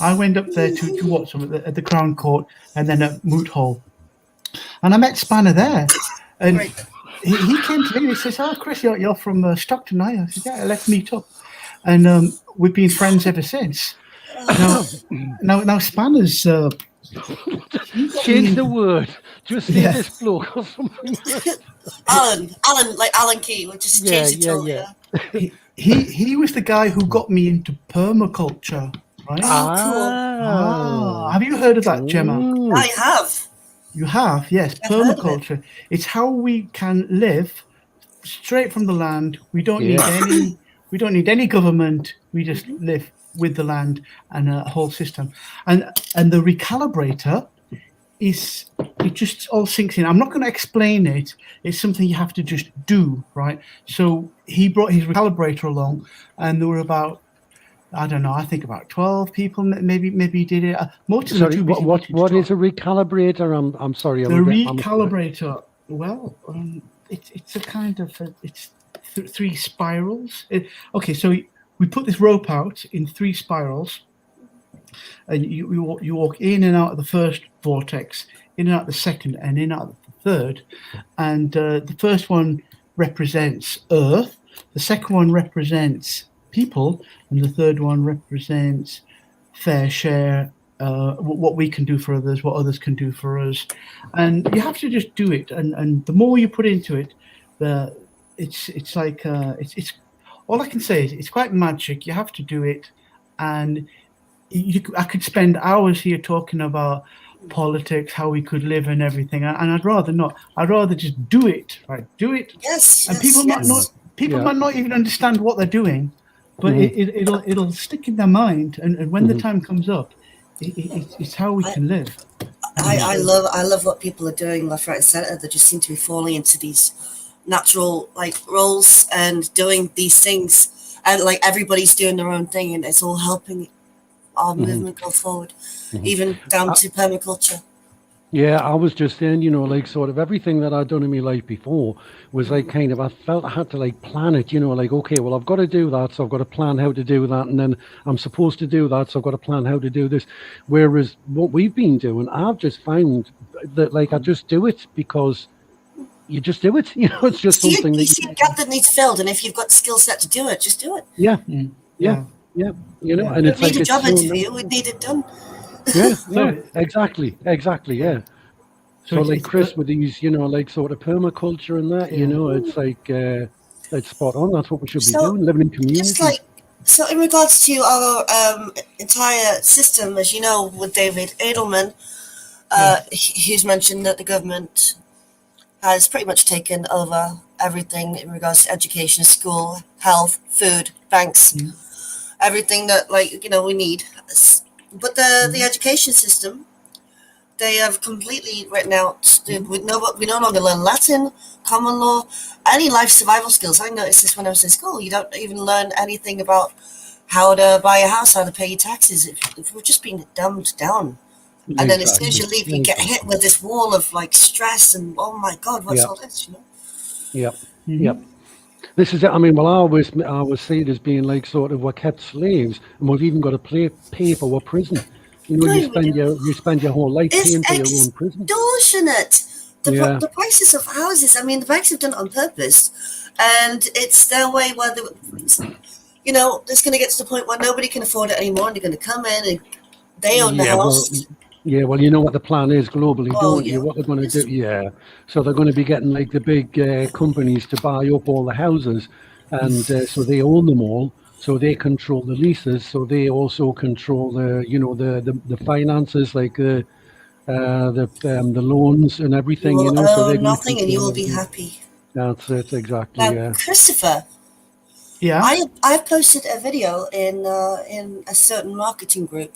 I went up there to watch them at the Crown Court and then at Moot Hall. And I met Spanner there. And he came to me and he says, "Oh, Chris, you're from Stockton, are you?" I said, "Yeah, let's meet up." And we've been friends ever since. Now Spanner's... Change the word. Just say this bloke or something. Alan, like Alan Key, would just change the tone. Yeah. He was the guy who got me into permaculture, right? Oh, cool. Have you heard of that, Gemma? I have. You have, yes. Permaculture. It's how we can live straight from the land. We don't need any. We don't need any government. We just live with the land and a whole system. And the recalibrator it just all sinks in. I'm not going to explain it. It's something you have to just do, right? So he brought his recalibrator along, and there were about, I don't know, I think about 12 people maybe did it. Most of them. What is a recalibrator? I'm sorry. The recalibrator. Well, it's a kind of it's 3 spirals. Okay, so we put this rope out in 3 spirals, and you walk in and out of the first vortex, in and out of the second, and in and out of the third. And the first one represents Earth, the second one represents people, and the third one represents fair share, what we can do for others, what others can do for us. And you have to just do it. And the more you put into it, it's like it's all I can say is it's quite magic. You have to do it, and I could spend hours here talking about politics, how we could live, and everything. And I'd rather not. I'd rather just do it. Right, do it. Yes. And people might not even understand what they're doing, but it'll stick in their mind. And when the time comes up, it's how we can live. I love what people are doing left, right, and centre. They just seem to be falling into these natural roles and doing these things, and like everybody's doing their own thing, and it's all helping our movement go forward, even down to permaculture. Yeah, I was just saying, you know, like sort of everything that I'd done in my life before was like kind of, I felt I had to like plan it, you know, like, okay, well, I've got to do that, so I've got to plan how to do that, and then I'm supposed to do that, so I've got to plan how to do this. Whereas what we've been doing, I've just found that like I just do it because you just do it, you know, it's just something you see a gap that needs filled, and if you've got the skill set to do it, just do it. Yeah, you know, and it's like like a job interview, we need it done. Yeah, exactly, yeah. So like Chris with these, you know, like sort of permaculture and that, you know, it's like it's spot on. That's what we should be doing, living in community. So in regards to our entire system, as you know, with David Edelman, he's mentioned that the government has pretty much taken over everything in regards to education, school, health, food, banks, everything that we need. But the education system, they have completely written out. We no longer learn Latin, common law, any life survival skills. I noticed this when I was in school. You don't even learn anything about how to buy a house, how to pay your taxes. We've just been dumbed down. And then as soon as you leave, you get hit with this wall of stress and, oh my God, what's all this, Yep. This is it. I mean, well, I always see it as being like sort of we're kept slaves, and we've even got to pay for our prison. You know, No, we do. you spend your whole life It's paying for your own prison. extortionate. Yeah. The prices of houses. I mean, the banks have done it on purpose, and it's their way where you know, it's going to get to the point where nobody can afford it anymore, and they're going to come in and they own the house. Well, you know what the plan is globally, Oh, don't yeah. you? What they're going to do, yeah. So they're going to be getting like the big companies to buy up all the houses, and so they own them all. So they control the leases. So they also control the finances, like the loans and everything. You You will know, so they're own going to nothing, and you control will be everything. happy. That's it, exactly. Now, Yeah. Christopher, Yeah. I've posted a video in a certain marketing group.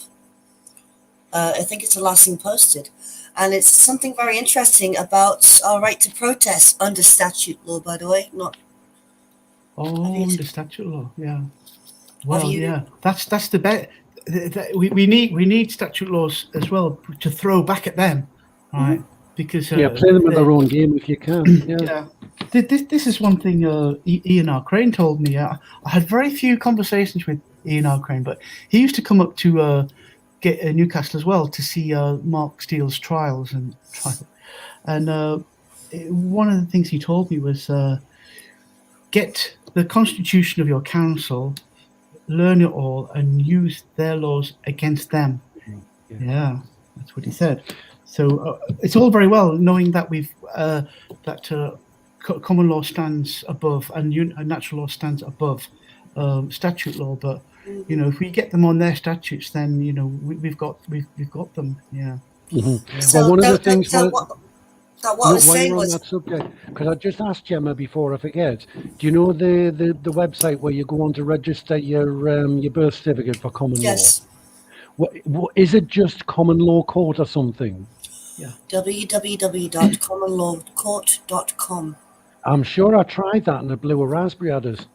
I think it's the last thing posted, and it's something very interesting about our right to protest under statute law. By the way, not. Under statute law, yeah. Well, you- yeah, that's the bet. We need statute laws as well to throw back at them, right? Because Play them at their own game if you can. Yeah. This is one thing Ian R. Crane told me. I had very few conversations with Ian R. Crane, but he used to come up to get Newcastle as well to see Mark Steele's trials and one of the things he told me was get the constitution of your council, learn it all, and use their laws against them. Yeah, that's what he said. So it's all very well knowing that we've common law stands above and natural law stands above statute law, but you know, if we get them on their statutes, then you know we've got them. Yeah. Mm-hmm. So well, one of the things what I was saying was that subject, because I just asked Gemma before I forget. Do you know the website where you go on to register your birth certificate for common law? What is it? Just common law court or something? Yeah. www.commonlawcourt.com. I'm sure I tried that and it blew a raspberry at us.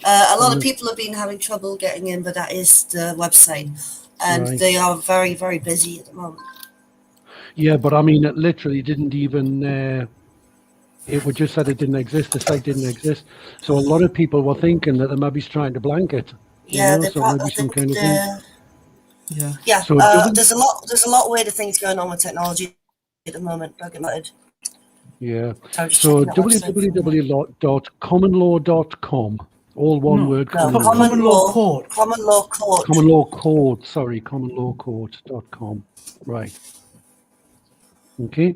A lot of people have been having trouble getting in, but that is the website, and they are very, very busy at the moment. Yeah, but I mean, it literally didn't even. It would just said it didn't exist. The site didn't exist. So a lot of people were thinking that they might be trying to blanket. Yeah, maybe some kind of thing. Yeah. So there's a lot weirder things going on with technology at the moment. Don't get mad. Yeah. So www.commonlaw.com. All one word. Common Law Court. Common Law Court. Common Law Court. Sorry, commonlawcourt.com. Right. Okay.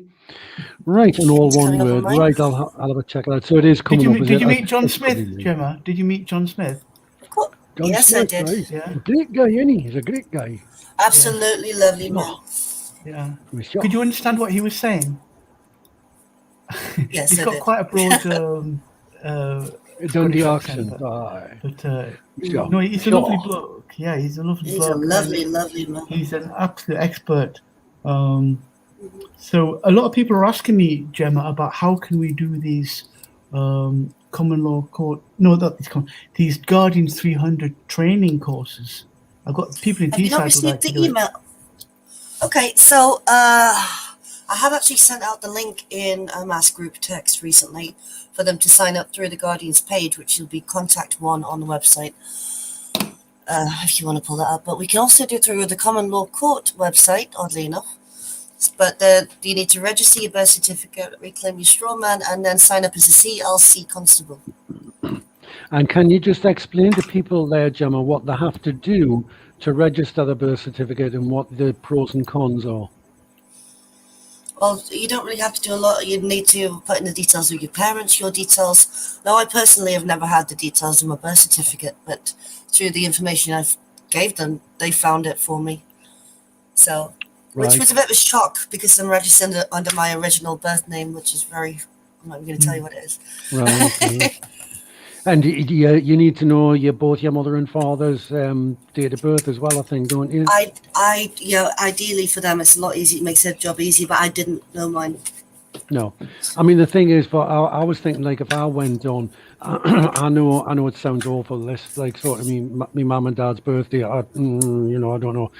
Right, and all one word. Right, I'll have a check out. So it is coming up. Did you meet John Smith, Gemma? Did you meet John Smith? Yes, Smith, I did. Right? Yeah. Great guy, isn't he? He's a great guy. Absolutely lovely man. Yeah. Could you understand what he was saying? Yes, he's got quite a broad Dundee accent. But no, he's a lovely bloke. Yeah, he's a lovely bloke. He's a lovely, lovely man. He's an absolute expert. So a lot of people are asking me, Gemma, about how can we do these common law court? No, not these Guardians 300 training courses. I've got people in Teesside. Have you not received the email? Okay, so I have actually sent out the link in a mass group text recently for them to sign up through the Guardians page, which will be contact one on the website, if you want to pull that up. But we can also do it through the Common Law Court website, oddly enough. But you need to register your birth certificate, reclaim your straw man, and then sign up as a CLC constable. And can you just explain to people there, Gemma, what they have to do to register the birth certificate and what the pros and cons are? Well, you don't really have to do a lot. You need to put in the details of your parents, your details. Now, I personally have never had the details of my birth certificate, but through the information I've gave them, they found it for me. So, which was a bit of a shock because I'm registered under my original birth name, which is very, I'm not even going to tell you what it is. Right. And you need to know both your mother and father's date of birth as well, I think, don't you? Ideally for them, it's a lot easier. It makes their job easy, but I didn't know mine. No, I mean the thing is, I was thinking like if I went on, I know it sounds awful. This like sort of my mum and dad's birthday. I don't know,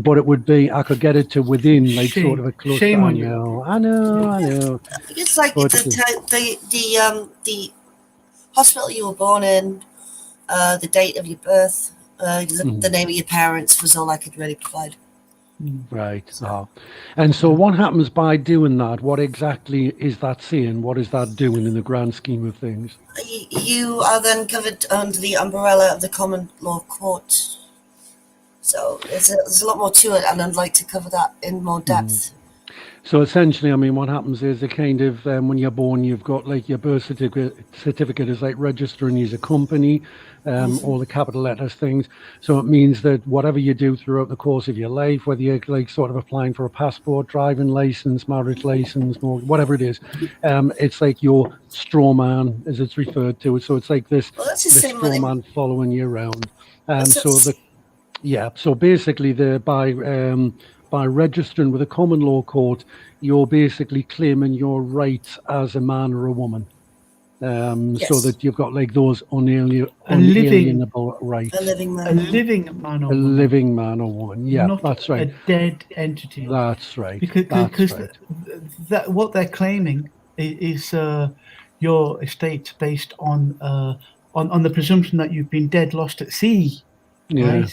but it would be I could get it to within like sort of a close. Shame on you. I know. It's like the hospital you were born in, the date of your birth, the name of your parents was all I could really provide. Right. And so what happens by doing that? What exactly is that saying? What is that doing in the grand scheme of things? You are then covered under the umbrella of the common law court. So there's a lot more to it, and I'd like to cover that in more depth. So essentially, I mean, what happens is the kind of when you're born, you've got like your birth certificate is like registering you as a company, all the capital letters things. So it means that whatever you do throughout the course of your life, whether you're like sort of applying for a passport, driving license, marriage license, whatever it is, it's like your straw man, as it's referred to. So it's like this straw man following you around. So basically, by registering with a common law court, you're basically claiming your rights as a man or a woman, so that you've got like those unalienable rights. A living man. A living man or a woman. living man or woman. Yeah, Not that's right. A dead entity. That's right. Because that what they're claiming is your estate's based on the presumption that you've been dead, lost at sea. Yeah.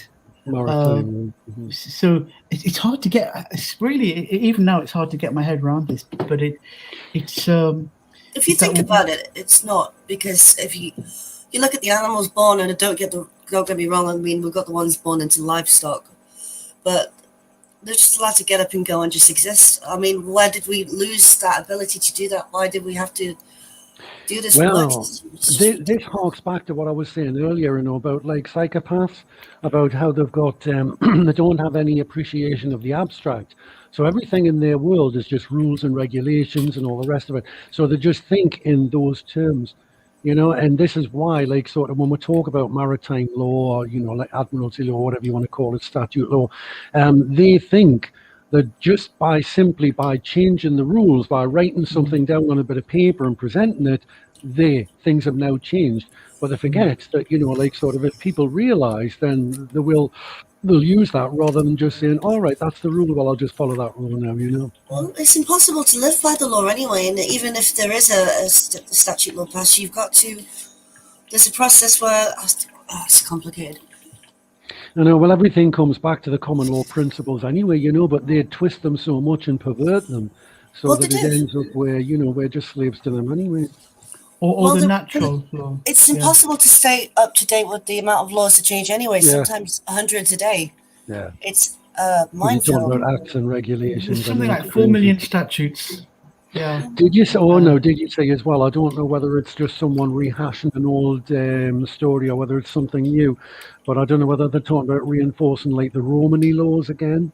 Right? So it's hard to get. It's really, even now, it's hard to get my head around this. But it's. If you think about it, it's not, because if you look at the animals born, and don't get me wrong. I mean, we've got the ones born into livestock, but they're just allowed to get up and go and just exist. I mean, where did we lose that ability to do that? Why did we have to do this? Well, this harks back to what I was saying earlier, about like psychopaths, about how they've got they don't have any appreciation of the abstract. So everything in their world is just rules and regulations and all the rest of it. So they just think in those terms, and this is why, like, sort of when we talk about maritime law, or, like admiralty law, whatever you want to call it, statute law, they think that just by changing the rules, by writing something down on a bit of paper and presenting it, things have now changed. But they forget that, like, sort of, if people realize, then they'll use that rather than just saying, all right, that's the rule, well, I'll just follow that rule now, Well, it's impossible to live by the law anyway, and even if there is a statute law passed, there's a process where it's complicated. I know, well, everything comes back to the common law principles anyway, but they twist them so much and pervert them so that it ends up where, we're just slaves to them anyway. Or the natural law. It's impossible to stay up to date with the amount of laws that change anyway. Sometimes hundreds a day. Yeah. It's minefield. Talking about acts and regulations. There's something like 4 million statutes. Yeah. Did you say? Did you say as well? I don't know whether it's just someone rehashing an old story or whether it's something new, but I don't know whether they're talking about reinforcing like the Romany laws again.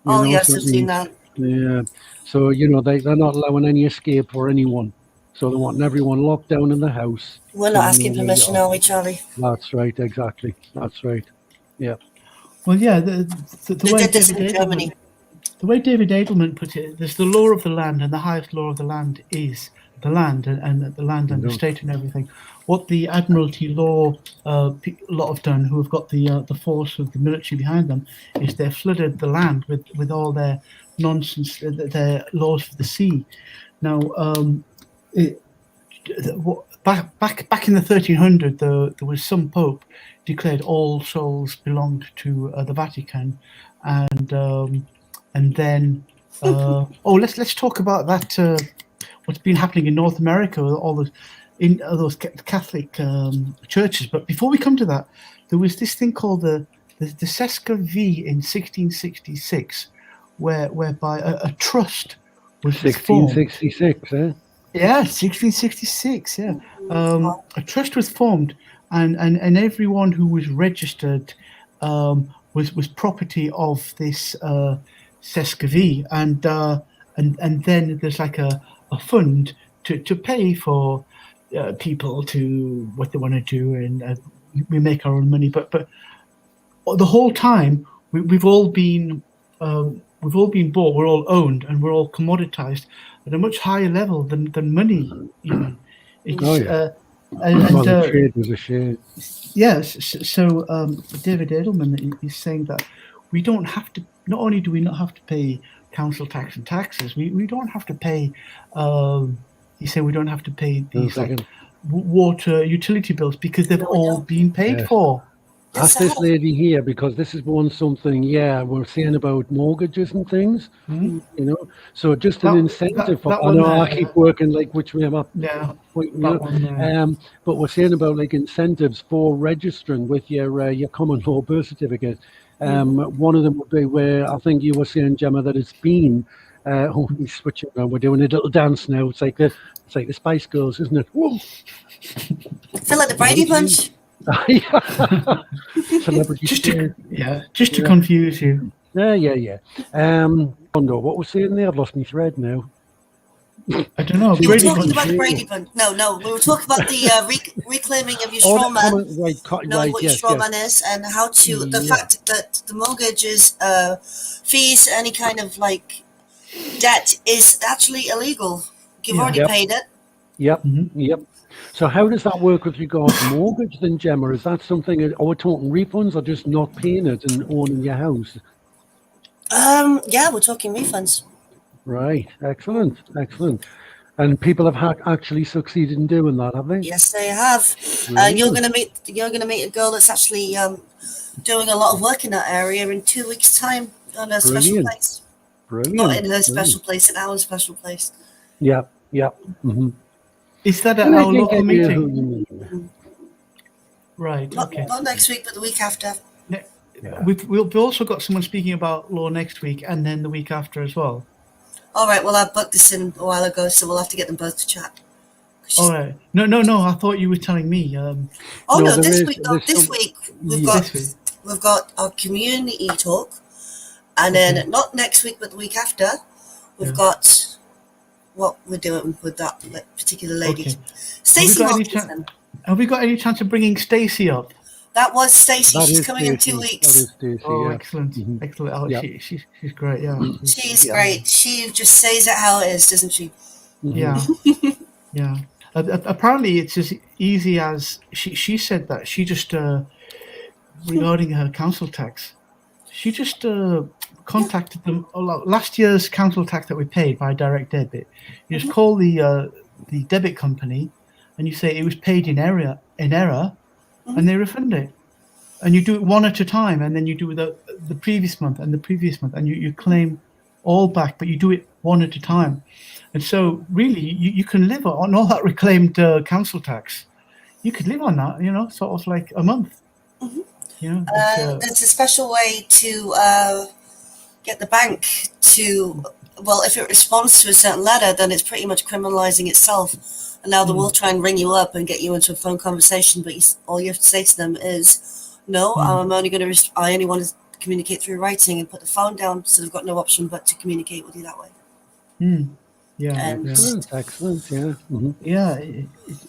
Yes, I've seen that. Yeah. So they're not allowing any escape for anyone. So they want everyone locked down in the house. We're not asking permission, are we, Charlie? That's right, exactly. That's right. Yeah. Well, yeah, the way David Edelman put it, there's the law of the land, and the highest law of the land is the land, and the land and the state and everything. What the Admiralty law, a lot have done, who have got the force of the military behind them, is they've flooded the land with all their nonsense, their laws for the sea. Now, back in the 1300s, there was some pope declared all souls belonged to the Vatican, and then let's talk about that. What's been happening in North America with all those Catholic churches. But before we come to that, there was this thing called the Sesca V in 1666, whereby a trust was 1666, eh? Yeah, 1666. Yeah, a trust was formed, and everyone who was registered was property of this Sesca V, and then there's like a fund to pay for people to what they want to do, and we make our own money. But the whole time we've all been bought, we're all owned, and we're all commoditized at a much higher level than money. Even. The trade was a shame. Yes. So David Edelman is saying that we don't have to. Not only do we not have to pay council tax and taxes, we don't have to pay. He said we don't have to pay these water utility bills because they've all been paid for. ask this lady here, because this is something, we're saying about mortgages and things, you know. So just an incentive for, I know I keep working like which way I'm up. Yeah. But we're saying about like incentives for registering with your common law birth certificate. One of them would be where I think you were saying, Gemma, that it's been, we switch it around. We're doing a little dance now. It's like the Spice Girls, isn't it? Whoa. I feel like the Brady Bunch. Celebrity just to confuse you. Yeah. Kondo, what was saying there? I've lost my thread now. I don't know. We were talking about the Brady Bunch. No. We were talking about the reclaiming of your straw man. Knowing what your straw man is, and how to the fact that the mortgages, fees, any kind of like debt is actually illegal. You've already paid it. Yep. So how does that work with regard to mortgage then, Gemma? Is that something, are we talking refunds or just not paying it and owning your house? Yeah, we're talking refunds. Right. Excellent. And people have actually succeeded in doing that, have they? Yes, they have. You're gonna meet a girl that's actually doing a lot of work in that area in 2 weeks' time on a special place. Brilliant. Not in her special place, in our special place. Yeah. Mm-hmm. Is that at our local meeting? Right. Not next week, but the week after. We've also got someone speaking about law next week, and then the week after as well. All right. Well, I booked this in a while ago, so we'll have to get them both to chat. All right. No. I thought you were telling me. This week we've got our community talk, and then not next week, but the week after, we've got what we're doing with that particular lady. Stacey Watkinson. Have we got any chance of bringing Stacey up? That was Stacey. She's coming in 2 weeks. That is Stacey, excellent. Mm-hmm. Excellent. Oh, she's great, She's great. She just says it how it is, doesn't she? Yeah. Yeah. Apparently it's as easy as she said that she just regarding her council tax, she just contacted them. Last year's council tax that we paid by direct debit, you just call the debit company and you say it was paid in error, and they refund it. And you do it one at a time, and then you do the previous month and the previous month, and you claim all back, but you do it one at a time. And so really you can live on all that reclaimed council tax. You could live on that, sort of like a month. There's a special way to get the bank to, if it responds to a certain letter, then it's pretty much criminalizing itself. And now they will try and ring you up and get you into a phone conversation, but all you have to say to them is, no, I only want to communicate through writing, and put the phone down, so they've got no option but to communicate with you that way. Excellent. Yeah,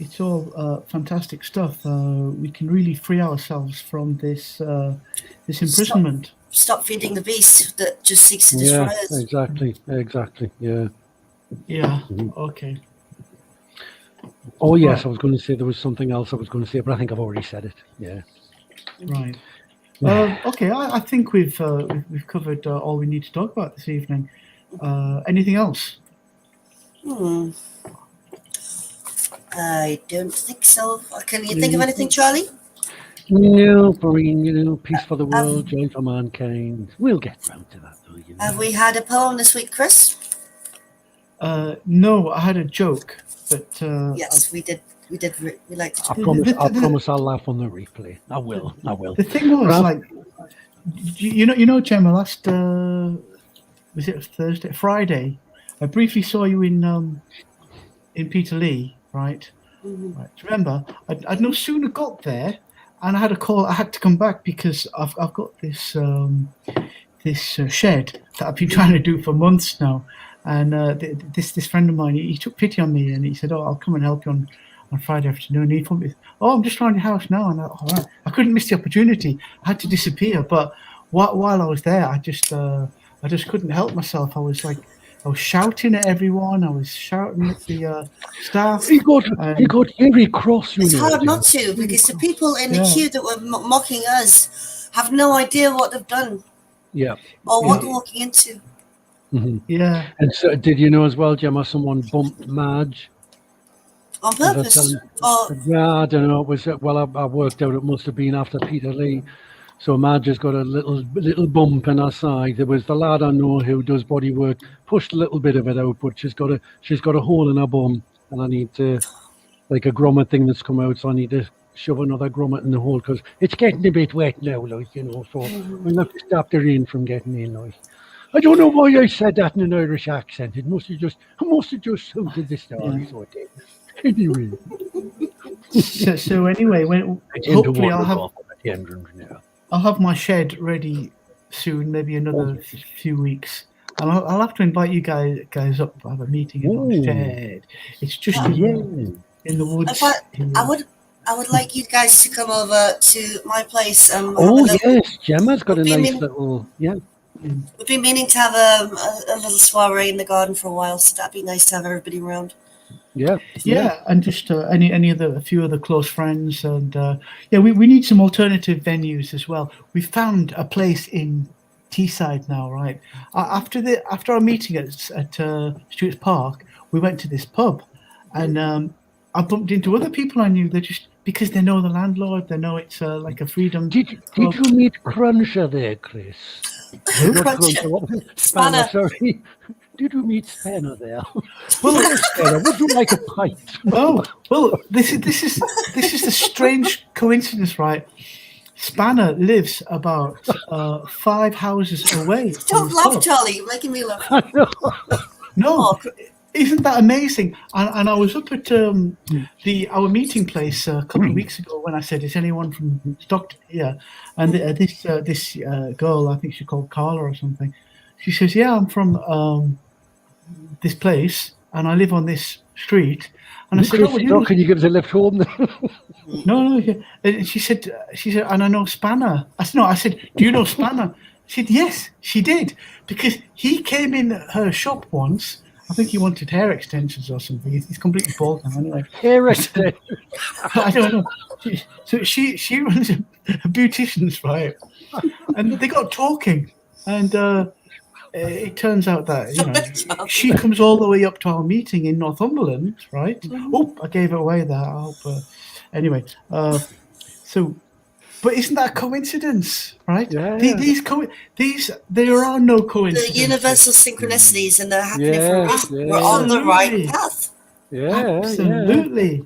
it's all fantastic stuff. We can really free ourselves from this imprisonment. Stop feeding the beast that just seeks to destroy us. Exactly. Yeah. Okay. Oh yes, I was going to say there was something else I was going to say, but I think I've already said it. Yeah. Right. Okay. I think we've covered all we need to talk about this evening. Anything else? I don't think so. Can you think of anything, Charlie? No, bringing peace for the world, joy for mankind. We'll get round to that, though. Have we had a poem this week, Chris? No, I had a joke, but yes, we did. We like to. I promise I'll laugh on the replay. I will. The thing was, Gemma, last was it Friday? I briefly saw you in Peterlee, right? Mm-hmm. Right. Remember, I'd no sooner got there, and I had a call. I had to come back because I've got this shed that I've been trying to do for months now, and this friend of mine, he took pity on me and he said, "Oh, I'll come and help you on Friday afternoon." And he told me, "Oh, I'm just around your house now," and I couldn't miss the opportunity. I had to disappear, but while I was there, I just couldn't help myself. I was shouting at everyone. I was shouting at the staff. He got very cross. It's hard not to, because the people in the queue that were mocking us have no idea what they've done. Yeah. Or what they're walking into. Mm-hmm. Yeah. And so, did you know as well, Gemma, someone bumped Madge? On purpose? Oh, Yeah, I don't know. It was well, I worked out it must have been after Peter Lee. So Madge's got a little bump in her side. There was the lad I know who does body work, pushed a little bit of it out, but she's got a hole in her bum, and I need to, like a grommet thing that's come out, so I need to shove another grommet in the hole because it's getting a bit wet now, like, you know. So we'll have to stop the rain from getting in, like. I don't know why I said that in an Irish accent. It must have just suited the story. Yeah. So it did. Anyway. So anyway, hopefully I'll have my shed ready soon, maybe another few weeks, and I'll have to invite you guys up to have a meeting in my shed. It's just in the woods. I would like you guys to come over to my place. Yes, Gemma's got a nice little We've been meaning to have a little soiree in the garden for a while, so that'd be nice to have everybody around. Yeah, and just a few other close friends, and we need some alternative venues as well. We found a place in Teesside now, right? After our meeting at Stuart's Park, we went to this pub, and I bumped into other people I knew. They're just because they know the landlord, they know it's like a freedom. Did you meet Cruncher there, Chris? Spanner. Sorry. Did you meet Spanner there? Well, Spanner, would you like a pint? Oh, well, this is a strange coincidence, right? Spanner lives about 5 houses away. Don't laugh, Charlie. You're making me laugh. No, isn't that amazing? And I was up at our meeting place a couple of weeks ago when I said, "Is anyone from Stockton here?" And this girl, I think she called Carla or something. She says, "Yeah, I'm from this place, and I live on this street." And I said, "Can you give us a lift home?" No. And she said, "And I know Spanner." I said, "No." I said, "Do you know Spanner?" She said, "Yes, she did, because he came in her shop once. I think he wanted hair extensions or something. He's completely bald now, anyway." Hair extensions. I don't know. So she runs a beautician's, right? And they got talking, and it turns out that she comes all the way up to our meeting in Northumberland, right? Oh, I gave it away there. I hope. Anyway, but isn't that a coincidence, right? Yeah. There are no coincidences. The universal synchronicities, and they're happening for us. We're on the right path. Yeah, absolutely. Yeah.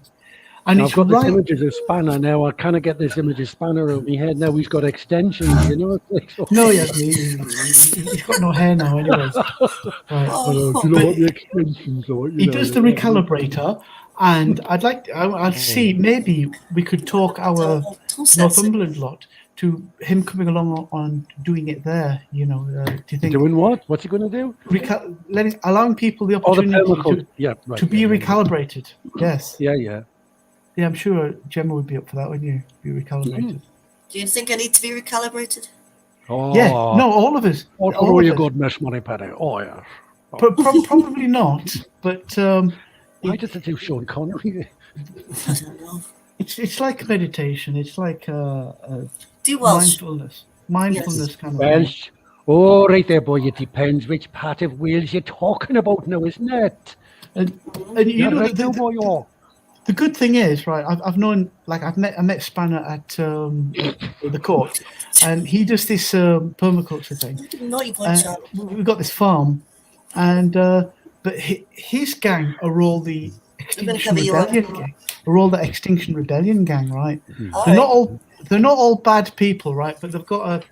And I've got this image of Spanner now. I kind of get this image of Spanner out of my head now. He's got extensions, you know. No, he's got no hair now, anyway. Right. You know what the extensions are? He does the recalibrator, and I'd see maybe we could talk our Northumberland lot to him coming along on doing it there. You know, do you think doing what? What's he going to do? Allowing people the opportunity to be recalibrated. Yes. Yeah. Yeah, I'm sure Gemma would be up for that, wouldn't you? Be recalibrated. Do you think I need to be recalibrated? Oh, yeah, no, all of us. Oh, you good, Miss Moneypenny. Oh, yeah. Probably not, but why does it do Sean Connery? I don't know. It's like meditation. It's like mindfulness. Mindfulness kind of Welsh. Oh, right there, boy. It depends which part of Wales you're talking about now, isn't it? And you know the good thing is, right? I've known, like, I met Spanner at the court, and he does this permaculture thing. Naughty boy, Charlie. We've got this farm, and but his gang are all the Extinction Rebellion gang. Are all the Extinction Rebellion gang, right? Mm-hmm. They're not all bad people, right? But they've got a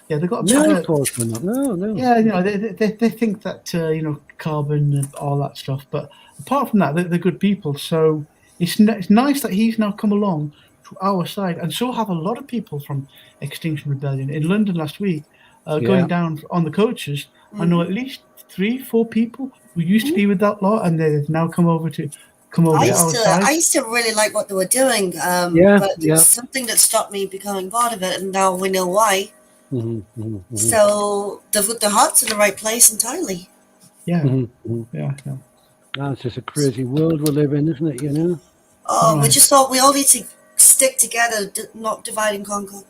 No, of course not. No. Yeah, you know, they think that carbon and all that stuff, but apart from that, they're good people. So it's nice that he's now come along to our side, and so have a lot of people from Extinction Rebellion in London last week, going down on the coaches. I know at least 3-4 people who used to be with that lot, and they've now come over to our side. I used to really like what they were doing, but it's something that stopped me becoming part of it, and now we know why. Mm-hmm. So they've got their hearts in the right place entirely. Yeah. Yeah. That's just a crazy world we live in, isn't it? You know. Oh, we just thought we all need to stick together, not divide and conquer.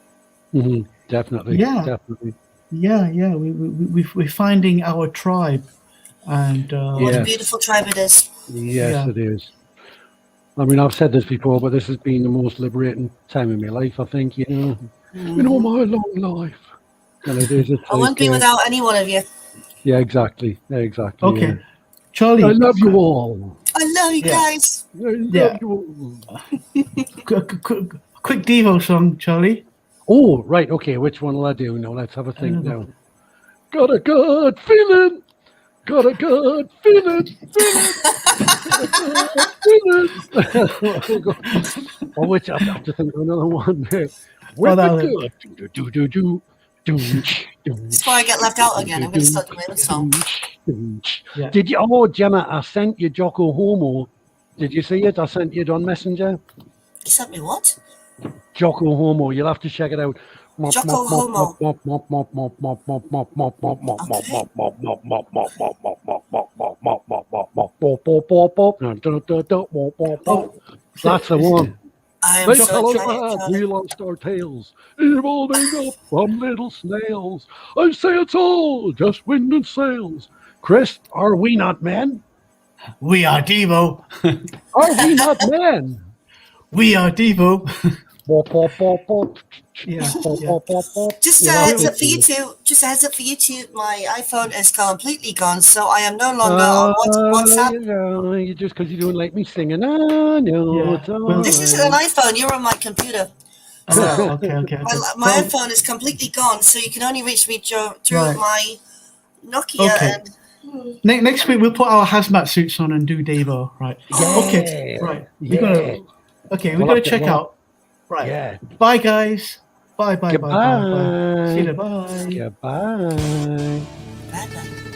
Mm-hmm. Definitely. Yeah. Definitely. Yeah. We're finding our tribe, and what a beautiful tribe it is. Yes, it is. I mean, I've said this before, but this has been the most liberating time in my life, I think, in all my long life. And it is. I wouldn't be without any one of you. Yeah, exactly. Okay. Yeah. Charlie. I love you all. I love you guys. I love you all. Quick Devo song, Charlie. Oh, right. Okay. Which one will I do? No, let's have a think now. Got a good feeling. Got a good feeling. Or which I have to think of another one. With the good. Before I get left out again, I'm going to start doing my own song. Did you? Oh, Gemma, I sent you Jocko Homo. Did you see it? I sent you it on Messenger. You sent me what? Jocko Homo. You'll have to check it out. Jocko Homo. That's the one. I am so excited. We lost our tails, evolving up from little snails. I say it's all just wind and sails. Chris, are we not men? We are Devo. Are we not men? We are Devo. Just a heads up for you two. Just a heads up for you two. My iPhone is completely gone, so I am no longer on WhatsApp. You just because you don't like me singing. No, This isn't an iPhone. You're on my computer. So okay. My iPhone is completely gone, so you can only reach me through my Nokia. Okay. And Next week we'll put our hazmat suits on and do Devo. Right. Okay. Right. We're gonna check out. Right. Yeah. Bye, guys. Bye. Goodbye. Bye. See you later. Bye. Goodbye. bye.